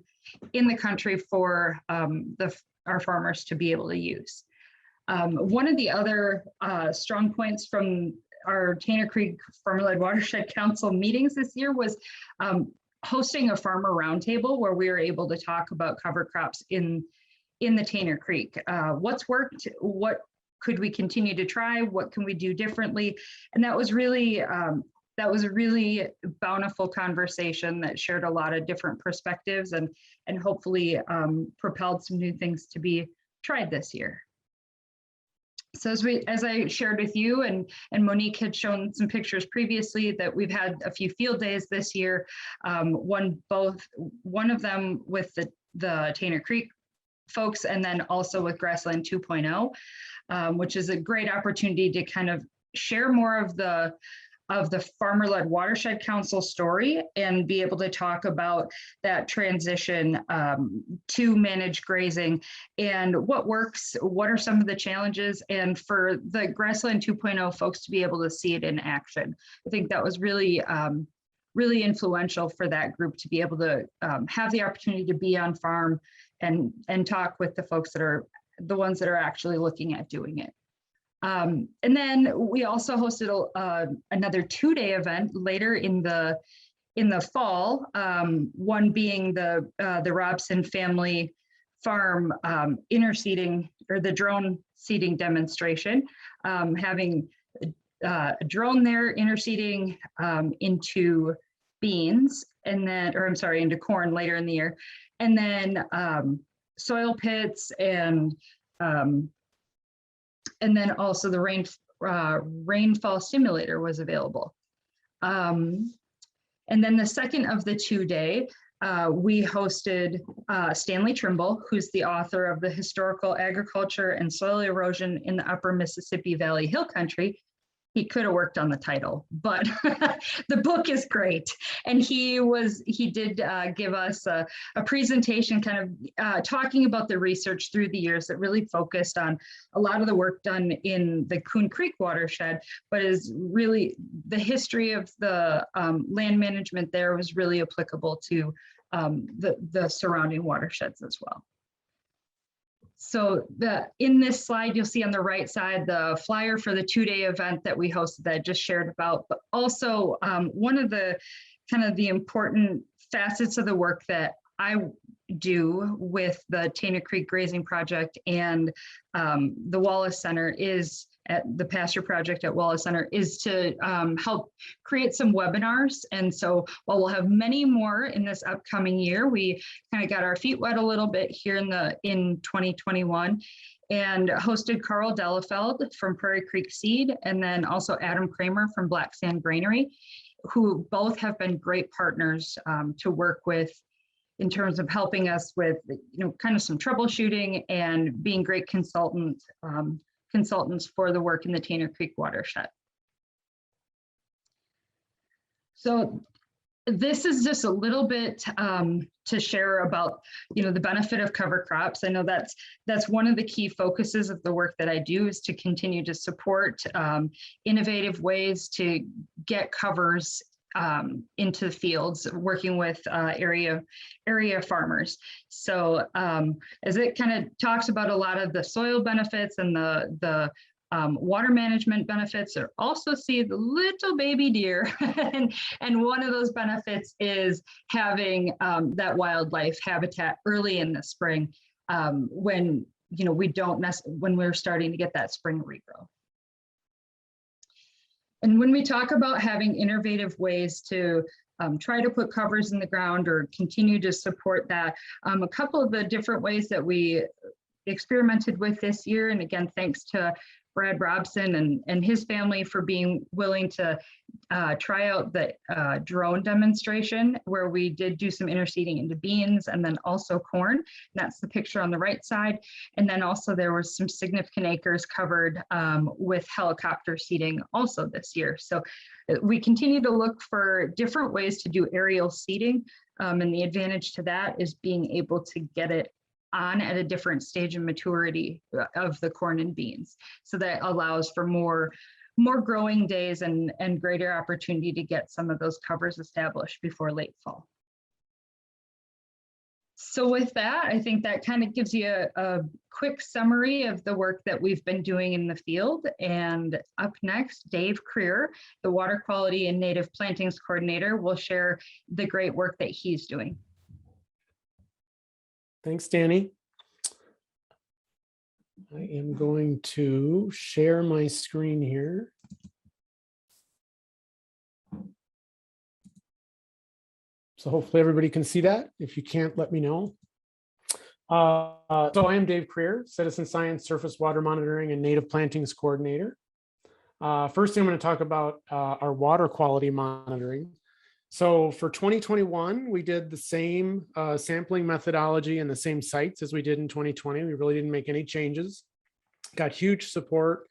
the country for our farmers to be able to use. One of the other strong points from our Tanner Creek Farmer-Led Watershed Council meetings this year was hosting a farmer roundtable where we were able to talk about cover crops in the Tanner Creek. What's worked? What could we continue to try? What can we do differently? And that was really a really bountiful conversation that shared a lot of different perspectives and hopefully propelled some new things to be tried this year. So as I shared with you, and Monique had shown some pictures previously, that we've had a few field days this year. One of them with the Tanner Creek folks, and then also with Grassland 2.0, which is a great opportunity to kind of share more of the Farmer-Led Watershed Council story and be able to talk about that transition to managed grazing and what works, what are some of the challenges, and for the Grassland 2.0 folks to be able to see it in action. I think that was really, really influential for that group to be able to have the opportunity to be on farm and talk with the folks that are the ones that are actually looking at doing it. And then we also hosted another 2-day event later in the fall, one being the Robson family farm interseeding, or the drone seeding demonstration, having a drone there interseeding into beans, and then, or I'm sorry, into corn later in the year, and then soil pits and then also the rainfall simulator was available. And then the second of the 2-day, we hosted Stanley Trimble, who's the author of The Historical Agriculture and Soil Erosion in the Upper Mississippi Valley Hill Country. He could have worked on the title, but the book is great. And he did give us a presentation kind of talking about the research through the years that really focused on a lot of the work done in the Coon Creek watershed, but is really the history of the land management there was really applicable to the surrounding watersheds as well. So in this slide, you'll see on the right side, the flyer for the 2-day event that we hosted that I just shared about, but also one of the kind of the important facets of the work that I do with the Tanner Creek Grazing Project and the Wallace Center is at the Pasture Project at Wallace Center is to help create some webinars. And so while we'll have many more in this upcoming year, we kind of got our feet wet a little bit here in 2021 and hosted Carl Delafeld from Prairie Creek Seed, and then also Adam Kramer from Black Sand Granary, who both have been great partners to work with in terms of helping us with, kind of some troubleshooting and being great consultants for the work in the Tanner Creek watershed. So this is just a little bit to share about, the benefit of cover crops. I know that's one of the key focuses of the work that I do, is to continue to support innovative ways to get covers into the fields, working with area farmers. So as it kind of talks about a lot of the soil benefits and the water management benefits, or also see the little baby deer. and one of those benefits is having that wildlife habitat early in the spring, when when we're starting to get that spring regrow. And when we talk about having innovative ways to try to put covers in the ground or continue to support that, a couple of the different ways that we experimented with this year, and again, thanks to Brad Robson and his family for being willing to try out the drone demonstration, where we did do some interseeding into beans and then also corn. And that's the picture on the right side. And then also there was some significant acres covered with helicopter seeding also this year. So we continue to look for different ways to do aerial seeding. And the advantage to that is being able to get it on at a different stage of maturity of the corn and beans. So that allows for more growing days and greater opportunity to get some of those covers established before late fall. So with that, I think that kind of gives you a quick summary of the work that we've been doing in the field. And up next, Dave Creer, the Water Quality and Native Plantings Coordinator, will share the great work that he's doing. Thanks, Danny. I am going to share my screen here. So hopefully everybody can see that. If you can't, let me know. So I am Dave Creer, Citizen Science, Surface Water Monitoring, and Native Plantings Coordinator. First, I'm going to talk about our water quality monitoring. So for 2021, we did the same sampling methodology and the same sites as we did in 2020. We really didn't make any changes. Got huge support,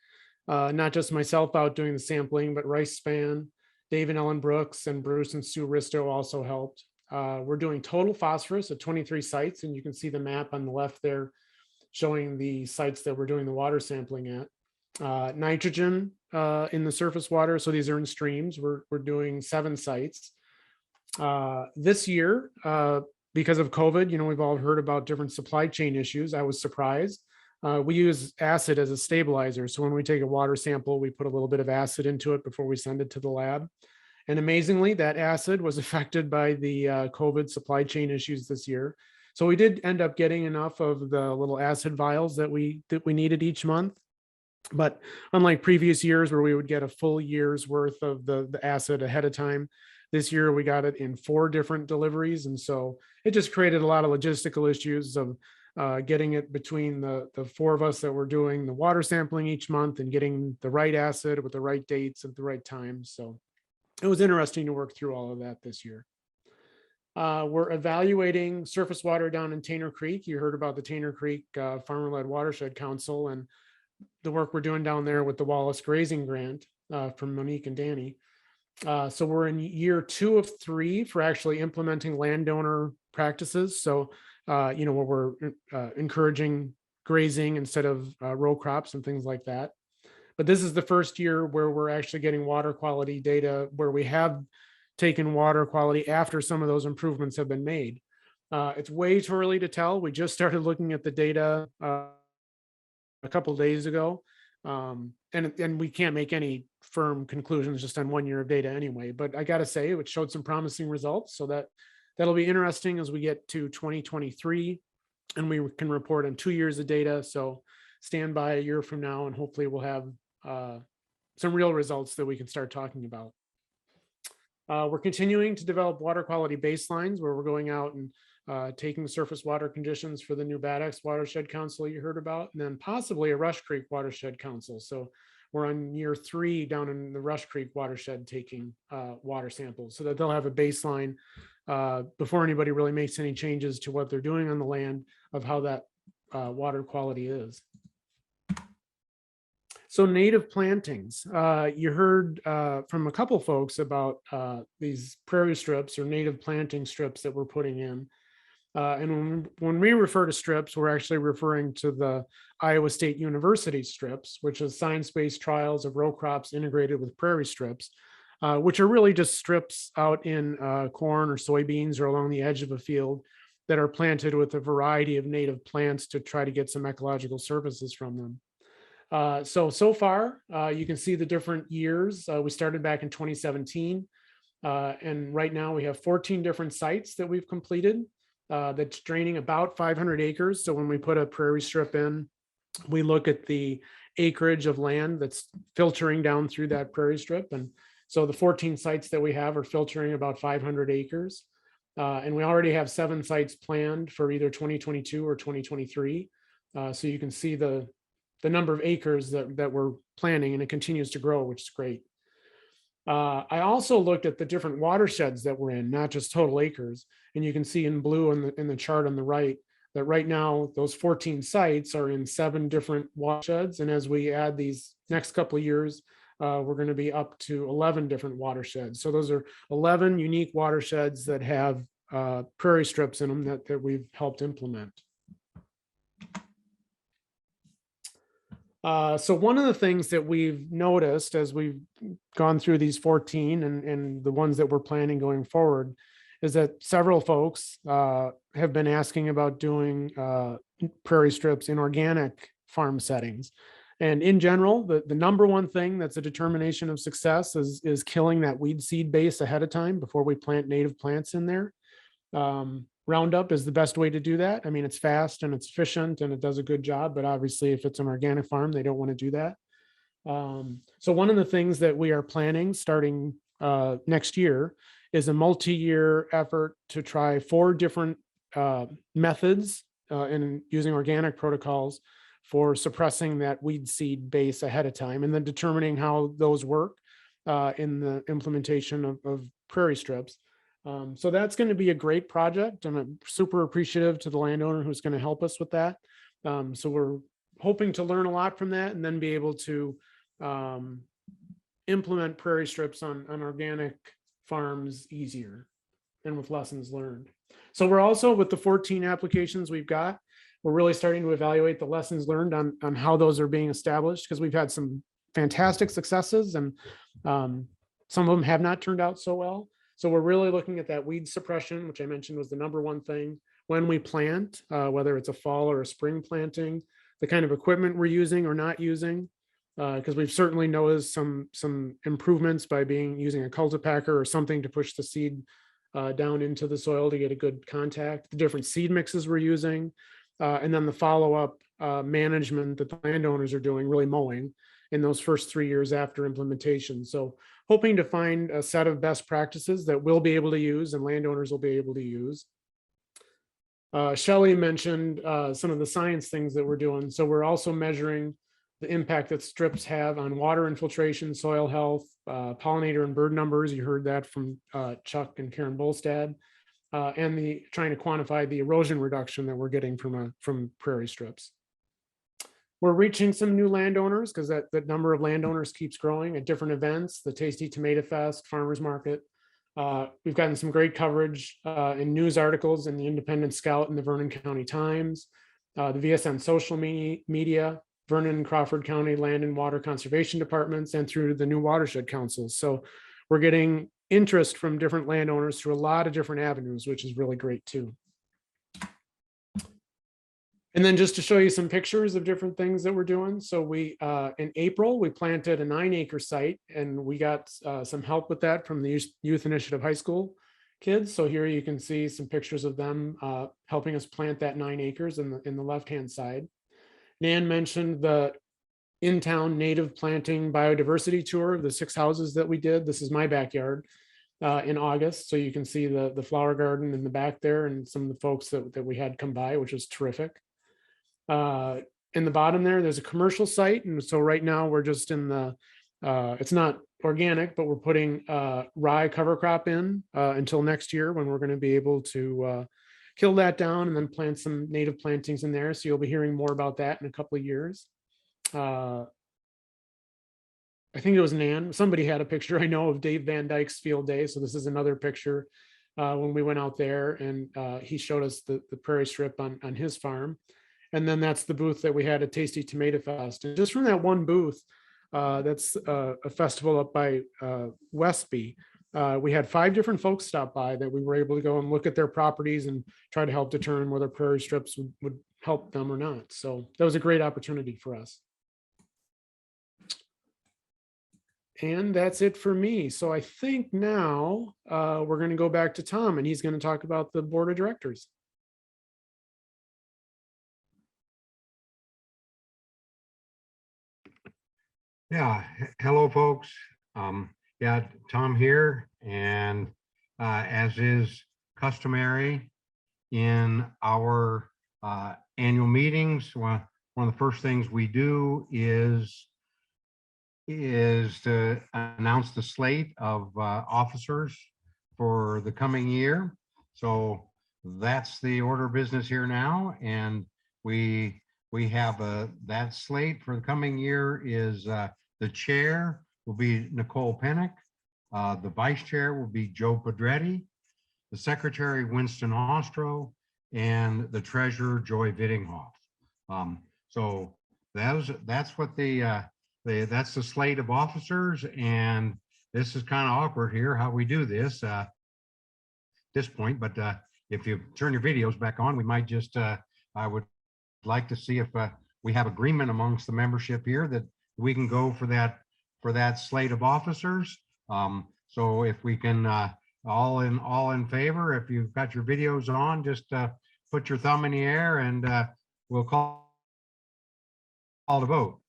not just myself out doing the sampling, but Rice Span, Dave and Ellen Brooks, and Bruce and Sue Risto also helped. We're doing total phosphorus at 23 sites, and you can see the map on the left there showing the sites that we're doing the water sampling at. Nitrogen in the surface water, so these are in streams. We're doing 7 sites. This year, because of COVID, we've all heard about different supply chain issues. I was surprised. We use acid as a stabilizer. So when we take a water sample, we put a little bit of acid into it before we send it to the lab. And amazingly, that acid was affected by the COVID supply chain issues this year. So we did end up getting enough of the little acid vials that we needed each month. But unlike previous years where we would get a full year's worth of the acid ahead of time, this year we got it in 4 different deliveries. And so it just created a lot of logistical issues of getting it between the 4 of us that were doing the water sampling each month and getting the right acid with the right dates at the right time. So it was interesting to work through all of that this year. We're evaluating surface water down in Tanner Creek. You heard about the Tanner Creek Farmer-Led Watershed Council and the work we're doing down there with the Wallace Grazing Grant from Monique and Danny. So we're in year 2 of 3 for actually implementing landowner practices. So, where we're encouraging grazing instead of row crops and things like that. But this is the first year where we're actually getting water quality data where we have taken water quality after some of those improvements have been made. It's way too early to tell. We just started looking at the data a couple of days ago. And we can't make any firm conclusions just on 1 year of data anyway, but I got to say it showed some promising results. So that'll be interesting as we get to 2023 and we can report on 2 years of data. So stand by a year from now and hopefully we'll have some real results that we can start talking about. We're continuing to develop water quality baselines where we're going out and taking surface water conditions for the new Bad Axe Watershed Council you heard about, and then possibly a Rush Creek Watershed Council. So we're on year 3 down in the Rush Creek watershed taking water samples so that they'll have a baseline before anybody really makes any changes to what they're doing on the land of how that water quality is. So native plantings, you heard from a couple folks about these prairie strips or native planting strips that we're putting in. And when we refer to strips, we're actually referring to the Iowa State University strips, which is science-based trials of row crops integrated with prairie strips, which are really just strips out in corn or soybeans or along the edge of a field that are planted with a variety of native plants to try to get some ecological services from them. So far, you can see the different years. We started back in 2017, and right now we have 14 different sites that we've completed. That's draining about 500 acres. So when we put a prairie strip in, we look at the acreage of land that's filtering down through that prairie strip. And so the 14 sites that we have are filtering about 500 acres. And we already have 7 sites planned for either 2022 or 2023. So you can see the number of acres that we're planning, and it continues to grow, which is great. I also looked at the different watersheds that we're in, not just total acres. And you can see in blue in the chart on the right, that right now those 14 sites are in 7 different watersheds. And as we add these next couple of years, we're going to be up to 11 different watersheds. So those are 11 unique watersheds that have prairie strips in them that we've helped implement. So one of the things that we've noticed as we've gone through these 14 and the ones that we're planning going forward is that several folks have been asking about doing prairie strips in organic farm settings. And in general, the number one thing that's a determination of success is killing that weed seed base ahead of time before we plant native plants in there. Roundup is the best way to do that. I mean, it's fast and it's efficient and it does a good job, but obviously if it's an organic farm, they don't want to do that. So one of the things that we are planning starting next year is a multi-year effort to try 4 different methods in using organic protocols for suppressing that weed seed base ahead of time, and then determining how those work in the implementation of prairie strips. So that's going to be a great project, and I'm super appreciative to the landowner who's going to help us with that. So we're hoping to learn a lot from that and then be able to implement prairie strips on organic farms easier and with lessons learned. So we're also, with the 14 applications we've got, we're really starting to evaluate the lessons learned on how those are being established, because we've had some fantastic successes and some of them have not turned out so well. So we're really looking at that weed suppression, which I mentioned was the number one thing when we plant, whether it's a fall or a spring planting, the kind of equipment we're using or not using, because we've certainly noticed some improvements by using a cultipacker or something to push the seed down into the soil to get a good contact, the different seed mixes we're using, and then the follow-up management that the landowners are doing, really mowing in those first 3 years after implementation. So hoping to find a set of best practices that we'll be able to use and landowners will be able to use. Shelley mentioned some of the science things that we're doing. So we're also measuring the impact that strips have on water infiltration, soil health, pollinator and bird numbers. You heard that from Chuck and Karen Bolstad, and trying to quantify the erosion reduction that we're getting from prairie strips. We're reaching some new landowners because that number of landowners keeps growing at different events, the Tasty Tomato Fest, Farmers Market. We've gotten some great coverage in news articles in the Independent Scout and the Vernon County Times, the VSN social media, Vernon and Crawford County Land and Water Conservation Departments, and through the new watershed councils. So we're getting interest from different landowners through a lot of different avenues, which is really great too. And then just to show you some pictures of different things that we're doing. So we, in April, we planted a 9-acre site, and we got some help with that from the Youth Initiative High School kids. So here you can see some pictures of them helping us plant that 9 acres in the left-hand side. Nan mentioned the in-town native planting biodiversity tour of the 6 houses that we did. This is my backyard in August. So you can see the flower garden in the back there and some of the folks that we had come by, which was terrific. In the bottom there's a commercial site. And so right now we're just in the, it's not organic, but we're putting rye cover crop in until next year, when we're going to be able to kill that down and then plant some native plantings in there. So you'll be hearing more about that in a couple of years. I think it was Nan, somebody had a picture, I know, of Dave Van Dyke's field day. So this is another picture when we went out there, and he showed us the prairie strip on his farm. And then that's the booth that we had at Tasty Tomato Fest. And just from that one booth, that's a festival up by Westby, we had 5 different folks stop by that we were able to go and look at their properties and try to help determine whether prairie strips would help them or not. So that was a great opportunity for us. And that's it for me. So I think now we're going to go back to Tom, and he's going to talk about the board of directors. Yeah, hello, folks. Yeah, Tom here, and as is customary in our annual meetings, one of the first things we do is to announce the slate of officers for the coming year. So that's the order of business here now, and we have that slate for the coming year is the chair will be Nicole Pennick, the vice chair will be Joe Pedretti, the secretary Winston Ostro, and the treasurer Joy Vittinghoff. So that's what that's the slate of officers, and this is kind of awkward here how we do this this point, but if you turn your videos back on, we might just I would like to see if we have agreement amongst the membership here that we can go for that slate of officers. So if we can all in favor, if you've got your videos on, just put your thumb in the air, and we'll call the vote.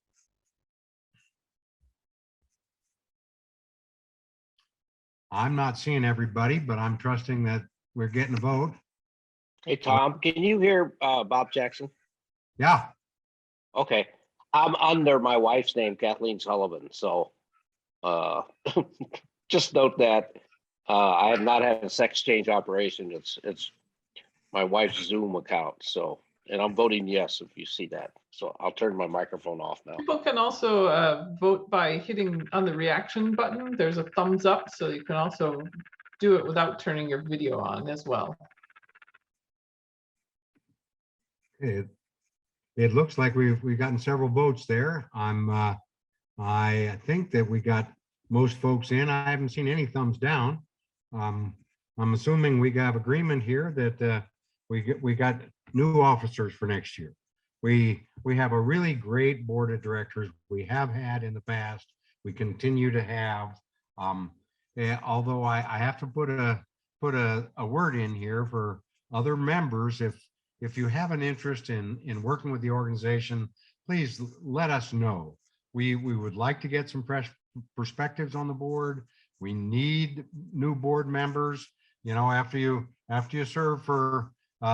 I'm not seeing everybody, but I'm trusting that we're getting a vote. Hey, Tom, can you hear Bob Jackson? Yeah. Okay. I'm under my wife's name, Kathleen Sullivan. So just note that I have not had a sex change operation. It's my wife's Zoom account. So, and I'm voting yes if you see that. So I'll turn my microphone off now. People can also vote by hitting on the reaction button. There's a thumbs up, so you can also do it without turning your video on as well. It looks like we've gotten several votes there. I think that we got most folks in. I haven't seen any thumbs down. I'm assuming we have agreement here that we got new officers for next year. We have a really great board of directors. We have had in the past. We continue to have. Although I have to put a word in here for other members. If you have an interest in working with the organization, please let us know. We would like to get some fresh perspectives on the board. We need new board members. You know, after you serve for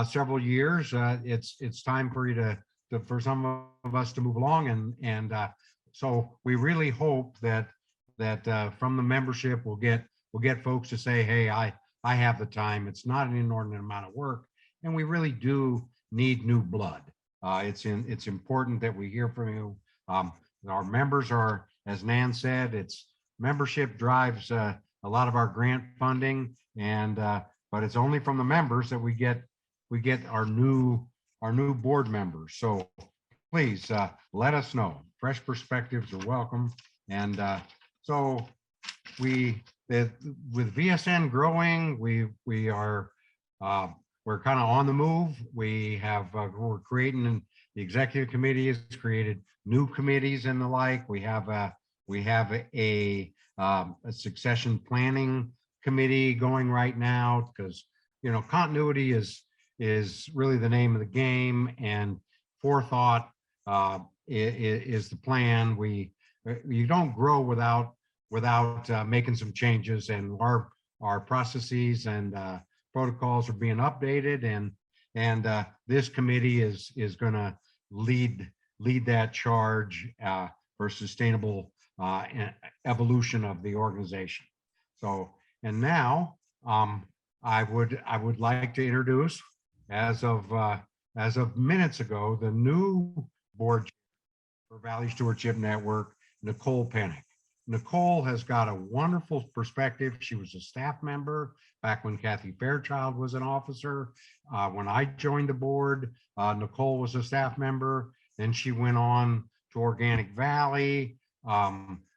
several years, it's time for you for some of us to move along, and so we really hope that from the membership we'll get folks to say, hey, I have the time. It's not an inordinate amount of work, and we really do need new blood. It's important that we hear from you. Our members are, as Nan said, it's membership drives a lot of our grant funding, and but it's only from the members that we get our new board members. So please let us know. Fresh perspectives are welcome. And so with VSN growing, we are we're kind of on the move. We're creating, the executive committee has created new committees and the like. We have a succession planning committee going right now, because continuity is really the name of the game, and forethought is the plan. You don't grow without making some changes, and our processes and protocols are being updated, and this committee is going to lead that charge for sustainable evolution of the organization. So, and now I would like to introduce, as of minutes ago, the new board chair for Valley Stewardship Network, Nicole Pennick. Nicole has got a wonderful perspective. She was a staff member back when Kathy Fairchild was an officer. When I joined the board, Nicole was a staff member. Then she went on to Organic Valley,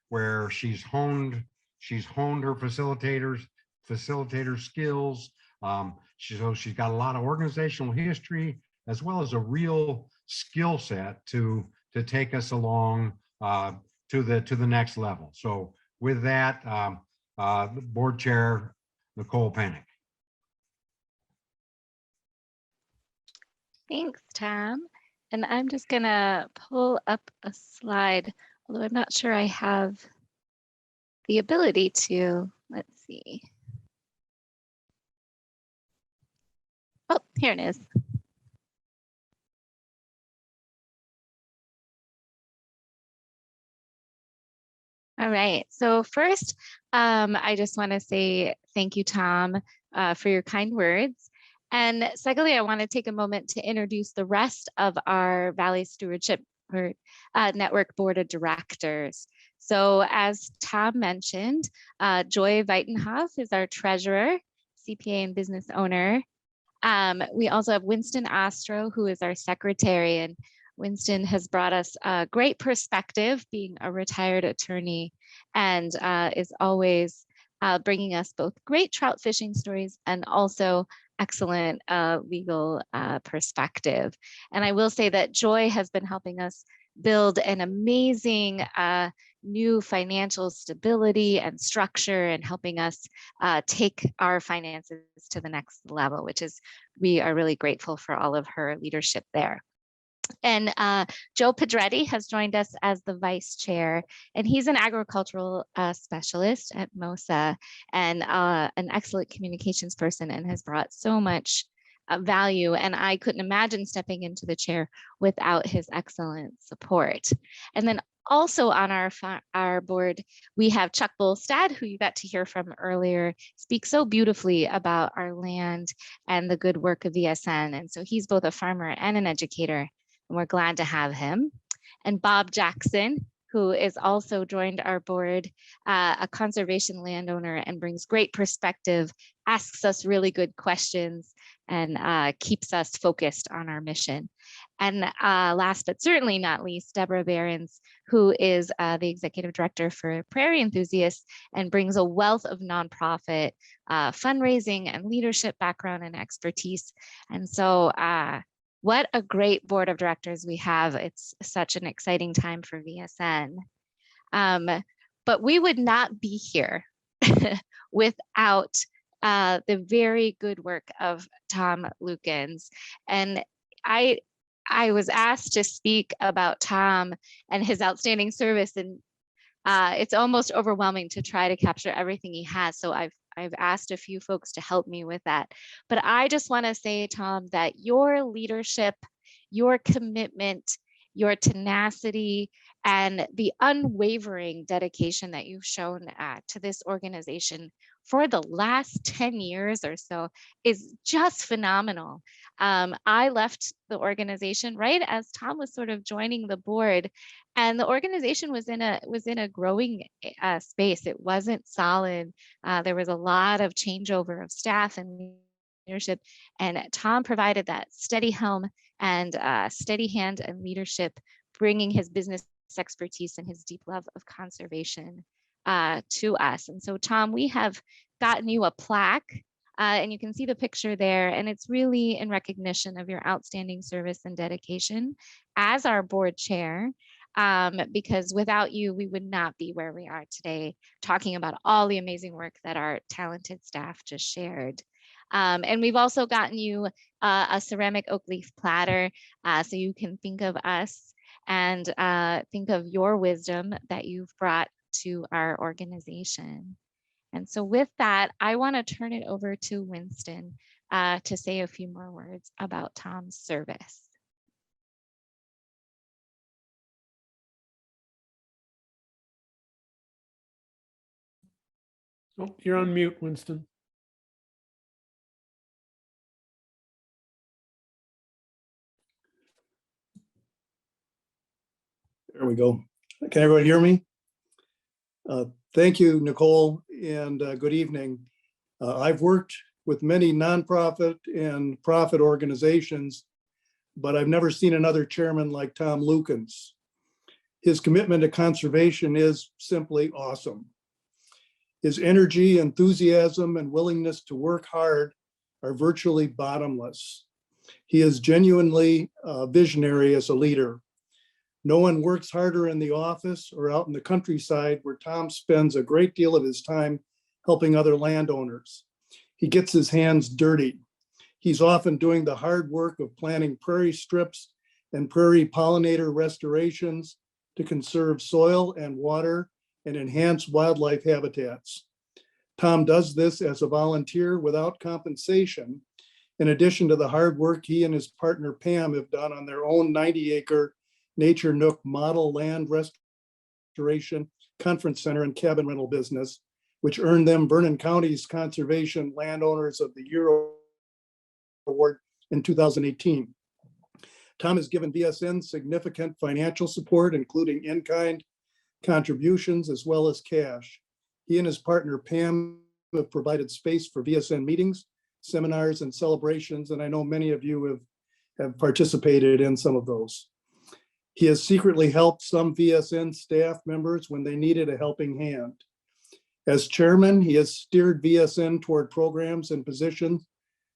where she's honed her facilitator skills. So she's got a lot of organizational history as well as a real skill set to take us along to the next level. So with that, the board chair, Nicole Panic. Thanks, Tom. And I'm just gonna pull up a slide, although I'm not sure I have the ability to. Let's see. Oh, here it is. All right. So first, I just want to say thank you, Tom, for your kind words. And secondly, I want to take a moment to introduce the rest of our Valley Stewardship Network Board of Directors. So as Tom mentioned, Joy Weitenhoff is our treasurer, CPA and business owner. We also have Winston Astro, who is our secretary, and Winston has brought us a great perspective, being a retired attorney, and is always bringing us both great trout fishing stories and also excellent legal perspective. And I will say that Joy has been helping us build an amazing new financial stability and structure, and helping us take our finances to the next level, which is, we are really grateful for all of her leadership there. And Joe Pedretti has joined us as the vice chair, and he's an agricultural specialist at MOSA and an excellent communications person, and has brought so much value. And I couldn't imagine stepping into the chair without his excellent support. And then also on our board, we have Chuck Bolstad, who you got to hear from earlier, speak so beautifully about our land and the good work of VSN. And so he's both a farmer and an educator, and we're glad to have him. And Bob Jackson, who is also joined our board, a conservation landowner, and brings great perspective, asks us really good questions, and keeps us focused on our mission. And last but certainly not least, Deborah Behrens, who is the executive director for Prairie Enthusiasts, and brings a wealth of nonprofit fundraising and leadership background and expertise. And so what a great board of directors we have. It's such an exciting time for VSN. But we would not be here without the very good work of Tom Lukens. And I was asked to speak about Tom and his outstanding service, and it's almost overwhelming to try to capture everything he has. So I've asked a few folks to help me with that. But I just want to say, Tom, that your leadership, your commitment, your tenacity, and the unwavering dedication that you've shown to this organization for the last 10 years or so is just phenomenal. I left the organization right as Tom was sort of joining the board, and the organization was in a growing space. It wasn't solid. There was a lot of changeover of staff and leadership, and Tom provided that steady helm and steady hand and leadership, bringing his business expertise and his deep love of conservation to us. And so, Tom, we have gotten you a plaque, and you can see the picture there, and it's really in recognition of your outstanding service and dedication as our board chair, because without you, we would not be where we are today, talking about all the amazing work that our talented staff just shared. And we've also gotten you a ceramic oak leaf platter, so you can think of us and think of your wisdom that you've brought to our organization. And so with that, I want to turn it over to Winston to say a few more words about Tom's service. Oh, you're on mute, Winston. There we go. Can everybody hear me? Thank you, Nicole, and good evening. I've worked with many nonprofit and profit organizations, but I've never seen another chairman like Tom Lukens. His commitment to conservation is simply awesome. His energy, enthusiasm, and willingness to work hard are virtually bottomless. He is genuinely visionary as a leader. No one works harder in the office or out in the countryside where Tom spends a great deal of his time helping other landowners. He gets his hands dirty. He's often doing the hard work of planting prairie strips and prairie pollinator restorations to conserve soil and water and enhance wildlife habitats. Tom does this as a volunteer without compensation, in addition to the hard work he and his partner Pam have done on their own 90-acre Nature Nook model land restoration conference center and cabin rental business, which earned them Vernon County's Conservation Landowners of the Year Award in 2018. Tom has given VSN significant financial support, including in-kind contributions as well as cash. He and his partner Pam have provided space for VSN meetings, seminars, and celebrations, and I know many of you have participated in some of those. He has secretly helped some VSN staff members when they needed a helping hand. As chairman, he has steered VSN toward programs and positions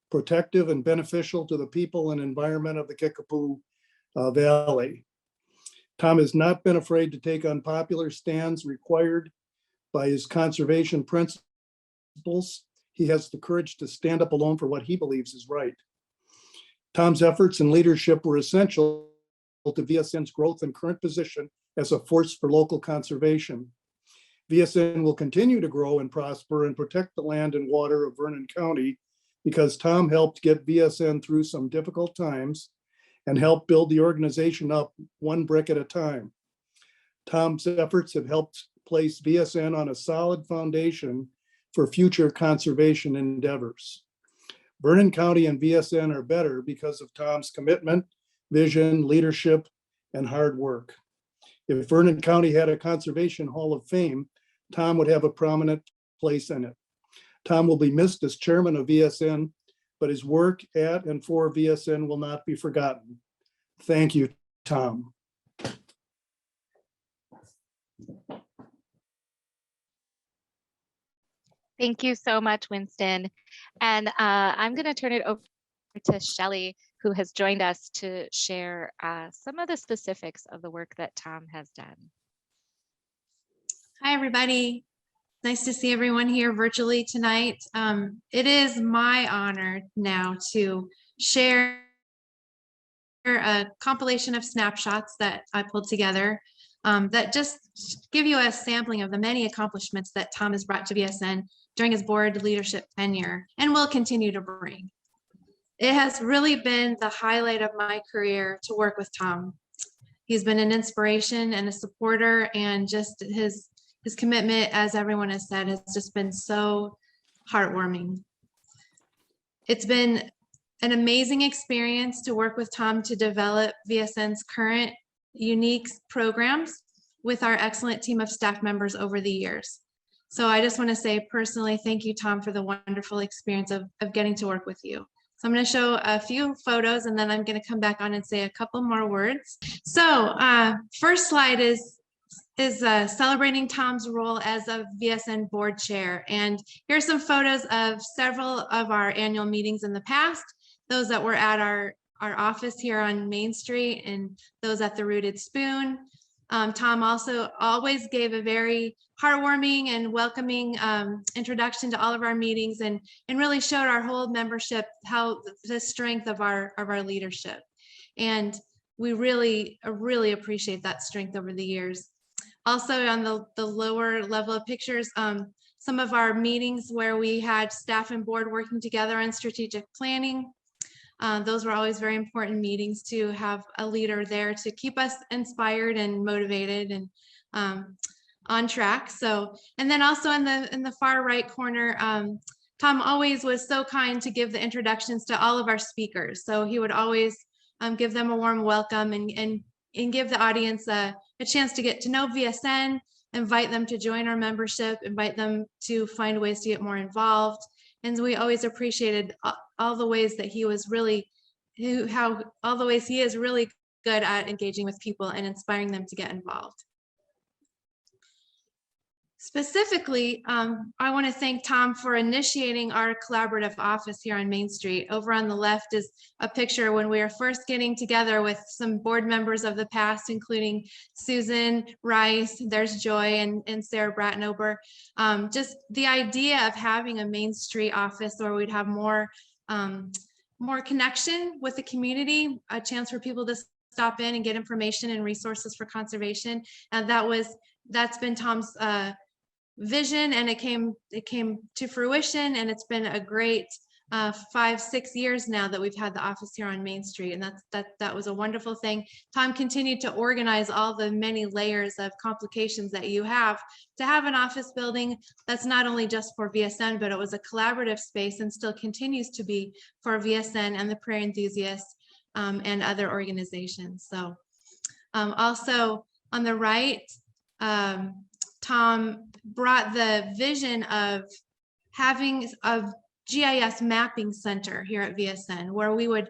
protective and beneficial to the people and environment of the Kickapoo Valley. Tom has not been afraid to take unpopular stands required by his conservation principles. He has the courage to stand up alone for what he believes is right. Tom's efforts and leadership were essential to VSN's growth and current position as a force for local conservation. VSN will continue to grow and prosper and protect the land and water of Vernon County because Tom helped get VSN through some difficult times and helped build the organization up one brick at a time. Tom's efforts have helped place VSN on a solid foundation for future conservation endeavors. Vernon County and VSN are better because of Tom's commitment, vision, leadership, and hard work. If Vernon County had a Conservation Hall of Fame, Tom would have a prominent place in it. Tom will be missed as chairman of VSN, but his work at and for VSN will not be forgotten. Thank you, Tom. Thank you so much, Winston. And I'm going to turn it over to Shelley, who has joined us to share some of the specifics of the work that Tom has done. Hi, everybody. Nice to see everyone here virtually tonight. It is my honor now to share a compilation of snapshots that I pulled together that just give you a sampling of the many accomplishments that Tom has brought to VSN during his board leadership tenure and will continue to bring. It has really been the highlight of my career to work with Tom. He's been an inspiration and a supporter, and just his commitment, as everyone has said, has just been so heartwarming. It's been an amazing experience to work with Tom to develop VSN's current unique programs with our excellent team of staff members over the years. So I just want to say personally, thank you, Tom, for the wonderful experience of getting to work with you. So I'm going to show a few photos and then I'm going to come back on and say a couple more words. So first slide is celebrating Tom's role as a VSN board chair. And here's some photos of several of our annual meetings in the past, those that were at our office here on Main Street and those at the Rooted Spoon. Tom also always gave a very heartwarming and welcoming introduction to all of our meetings and really showed our whole membership how the strength of our leadership. And we really appreciate that strength over the years. Also on the lower level of pictures, some of our meetings where we had staff and board working together on strategic planning. Those were always very important meetings to have a leader there to keep us inspired and motivated and on track. So, and then also in the far right corner, Tom always was so kind to give the introductions to all of our speakers. So he would always give them a warm welcome and give the audience a chance to get to know VSN invite them to join our membership, invite them to find ways to get more involved. And we always appreciated all the ways that he was really, all the ways he is really good at engaging with people and inspiring them to get involved. Specifically, I want to thank Tom for initiating our collaborative office here on Main Street. Over on the left is a picture when we were first getting together with some board members of the past, including Susan Rice, there's Joy, and Sarah Brattenober. Just the idea of having a Main Street office where we'd have more connection with the community, a chance for people to stop in and get information and resources for conservation. And that's been Tom's vision, and it came to fruition, and it's been a great 5-6 years now that we've had the office here on Main Street, and that was a wonderful thing. Tom continued to organize all the many layers of complications that you have to have an office building that's not only just for VSN, but it was a collaborative space and still continues to be for VSN and the prairie enthusiasts and other organizations. So also on the right, Tom brought the vision of having a GIS mapping center here at VSN, where we would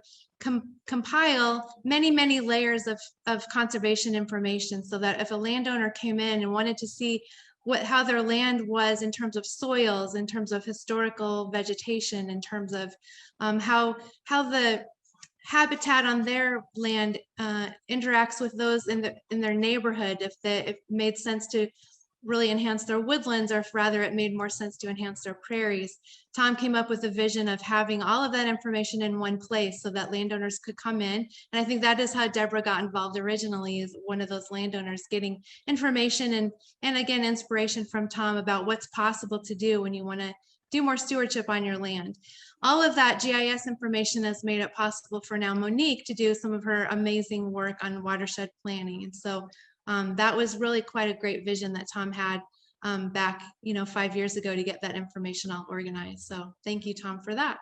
compile many layers of conservation information, so that if a landowner came in and wanted to see how their land was in terms of soils, in terms of historical vegetation, in terms of how the habitat on their land interacts with those in their neighborhood, if it made sense to really enhance their woodlands, or if rather it made more sense to enhance their prairies. Tom came up with a vision of having all of that information in one place so that landowners could come in. And I think that is how Deborah got involved originally, is one of those landowners getting information and again, inspiration from Tom about what's possible to do when you want to do more stewardship on your land. All of that GIS information has made it possible for now Monique to do some of her amazing work on watershed planning. And so that was really quite a great vision that Tom had back, 5 years ago, to get that information all organized. So thank you, Tom, for that.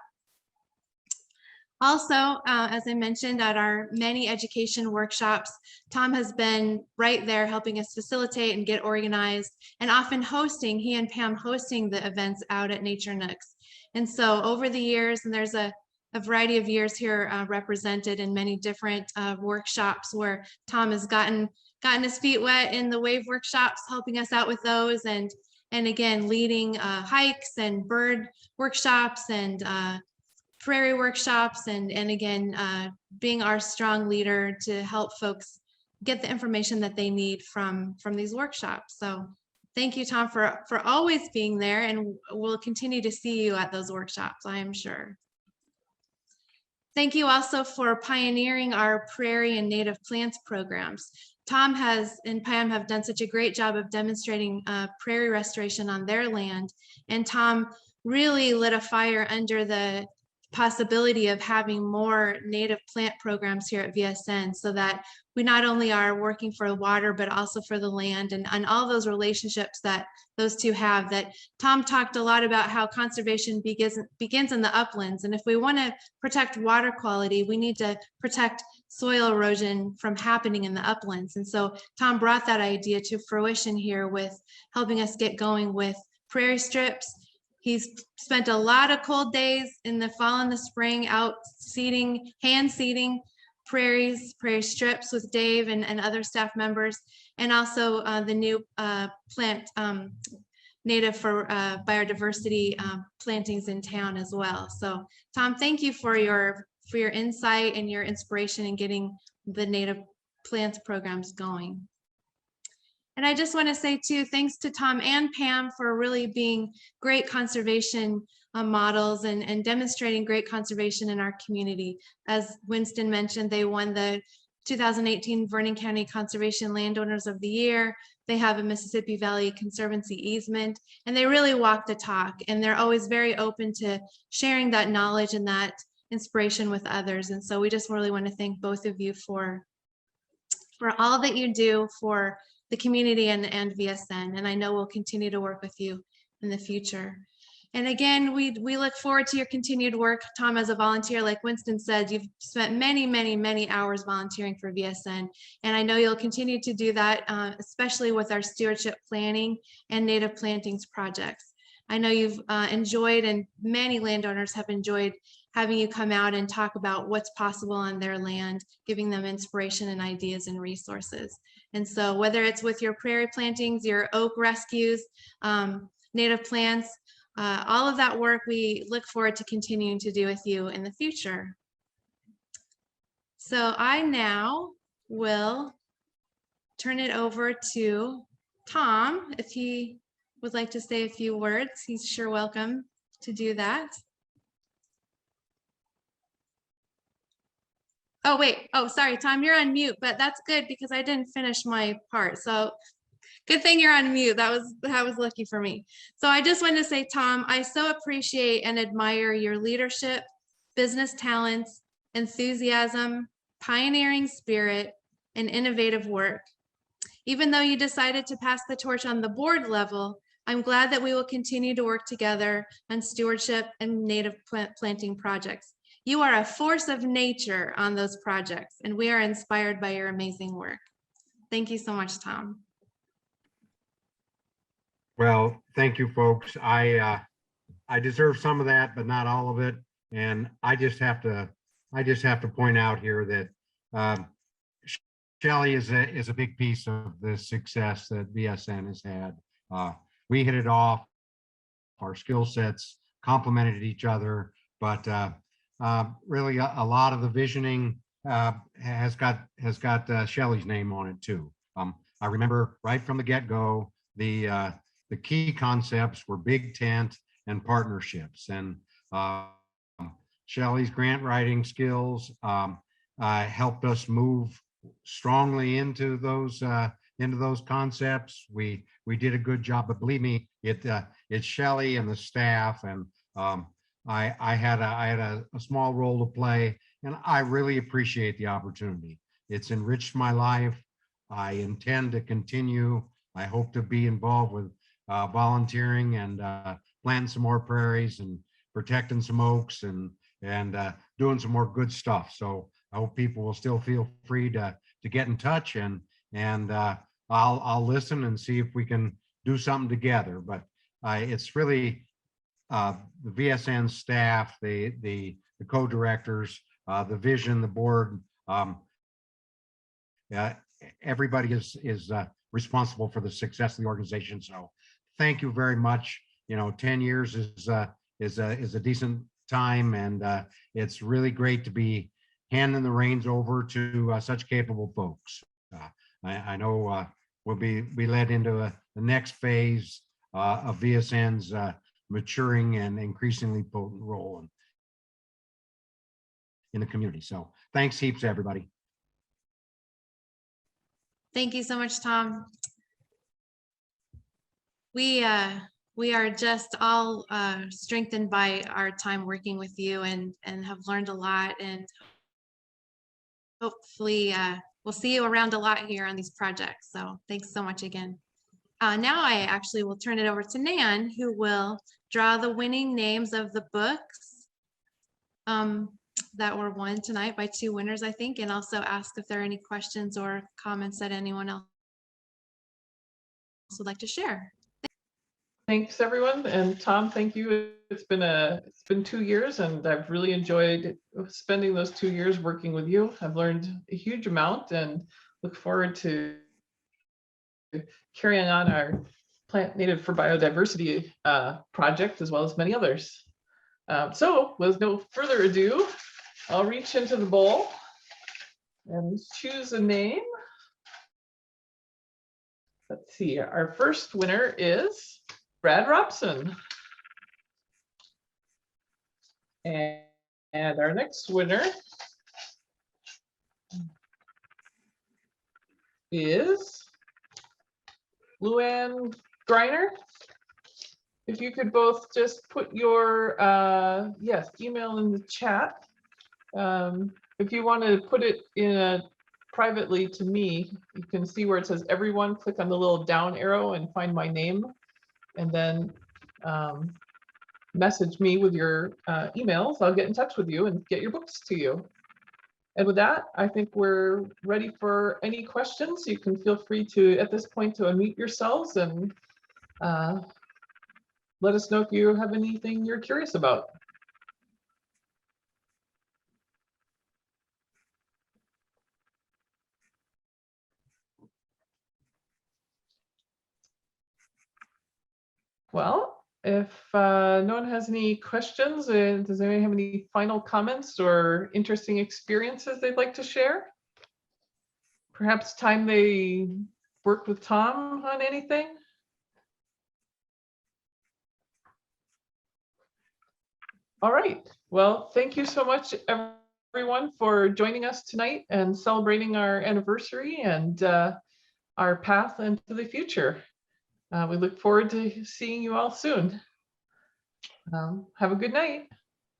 Also, as I mentioned, at our many education workshops, Tom has been right there helping us facilitate and get organized, and often he and Pam hosting the events out at Nature Nooks. And so over the years, and there's a variety of years here represented in many different workshops where Tom has gotten his feet wet in the wave workshops, helping us out with those, and again, leading hikes and bird workshops and prairie workshops, and again, being our strong leader to help folks get the information that they need from these workshops. So thank you, Tom, for always being there, and we'll continue to see you at those workshops, I am sure. Thank you also for pioneering our prairie and native plants programs. Tom and Pam have done such a great job of demonstrating prairie restoration on their land, and Tom really lit a fire under the possibility of having more native plant programs here at VSN, so that we not only are working for the water, but also for the land, and all those relationships that those two have. That Tom talked a lot about how conservation begins in the uplands, and if we want to protect water quality, we need to protect soil erosion from happening in the uplands. And so Tom brought that idea to fruition here with helping us get going with prairie strips. He's spent a lot of cold days in the fall and the spring out hand seeding prairie strips with Dave and other staff members, and also the new plant native for biodiversity plantings in town as well. So Tom, thank you for your insight and your inspiration in getting the native plants programs going. And I just want to say too, thanks to Tom and Pam for really being great conservation models and demonstrating great conservation in our community. As Winston mentioned, they won the 2018 Vernon County Conservation Landowners of the Year. They have a Mississippi Valley Conservancy easement, and they really walk the talk, and they're always very open to sharing that knowledge and that inspiration with others. And so we just really want to thank both of you for all that you do for the community and VSN, and I know we'll continue to work with you in the future. And again, we look forward to your continued work, Tom, as a volunteer. Like Winston said, you've spent many hours volunteering for VSN. And I know you'll continue to do that, especially with our stewardship planning and native plantings projects. I know you've enjoyed, and many landowners have enjoyed having you come out and talk about what's possible on their land, giving them inspiration and ideas and resources. And so whether it's with your prairie plantings, your oak rescues, native plants, all of that work we look forward to continuing to do with you in the future. So I now will turn it over to Tom. If he would like to say a few words, he's sure welcome to do that. Oh, wait. Oh, sorry, Tom, you're on mute, but that's good because I didn't finish my part. So good thing you're on mute. That was lucky for me. So I just wanted to say, Tom, I so appreciate and admire your leadership, business talents, enthusiasm, pioneering spirit, and innovative work. Even though you decided to pass the torch on the board level, I'm glad that we will continue to work together on stewardship and native planting projects. You are a force of nature on those projects, and we are inspired by your amazing work. Thank you so much, Tom. Well, thank you, folks. I deserve some of that, but not all of it. And I just have to point out here that Shelley is a big piece of the success that VSN has had. We hit it off. Our skill sets complemented each other, but really a lot of the visioning has got Shelley's name on it too. I remember right from the get-go, the key concepts were big tent and partnerships, and Shelley's grant writing skills helped us move strongly into those concepts. We did a good job, but believe me, it's Shelley and the staff, and I had a small role to play, and I really appreciate the opportunity. It's enriched my life. I intend to continue. I hope to be involved with volunteering and planting some more prairies and protecting some oaks and doing some more good stuff. So I hope people will still feel free to get in touch, and I'll listen and see if we can do something together. But it's really the VSN staff, the co-directors, the vision, the board. Everybody is responsible for the success of the organization. So thank you very much. 10 years is a decent time, and it's really great to be handing the reins over to such capable folks. I know we'll be led into the next phase of VSN's maturing and increasingly potent role in the community. So thanks heaps, everybody. Thank you so much, Tom. We are just all strengthened by our time working with you, and have learned a lot, and hopefully we'll see you around a lot here on these projects. So thanks so much again. Now I actually will turn it over to Nan, who will draw the winning names of the books that were won tonight by 2 winners, I think, and also ask if there are any questions or comments that anyone else would like to share. Thanks, everyone. And Tom, thank you. It's been 2 years, and I've really enjoyed spending those 2 years working with you. I've learned a huge amount and look forward to carrying on our Plant Native for Biodiversity project, as well as many others. So with no further ado, I'll reach into the bowl and choose a name. Let's see, our first winner is Brad Robson. And our next winner is Luann Griner. If you could both just put your email in the chat. If you want to put it in privately to me, you can see where it says everyone, click on the little down arrow and find my name. And then message me with your emails, I'll get in touch with you and get your books to you. And with that, I think we're ready for any questions. You can feel free to, at this point, to unmute yourselves and let us know if you have anything you're curious about. Well, if no one has any questions, does anyone have any final comments or interesting experiences they'd like to share? Perhaps time they worked with Tom on anything? All right. Well, thank you so much, everyone, for joining us tonight and celebrating our anniversary and our path into the future. We look forward to seeing you all soon. Have a good night.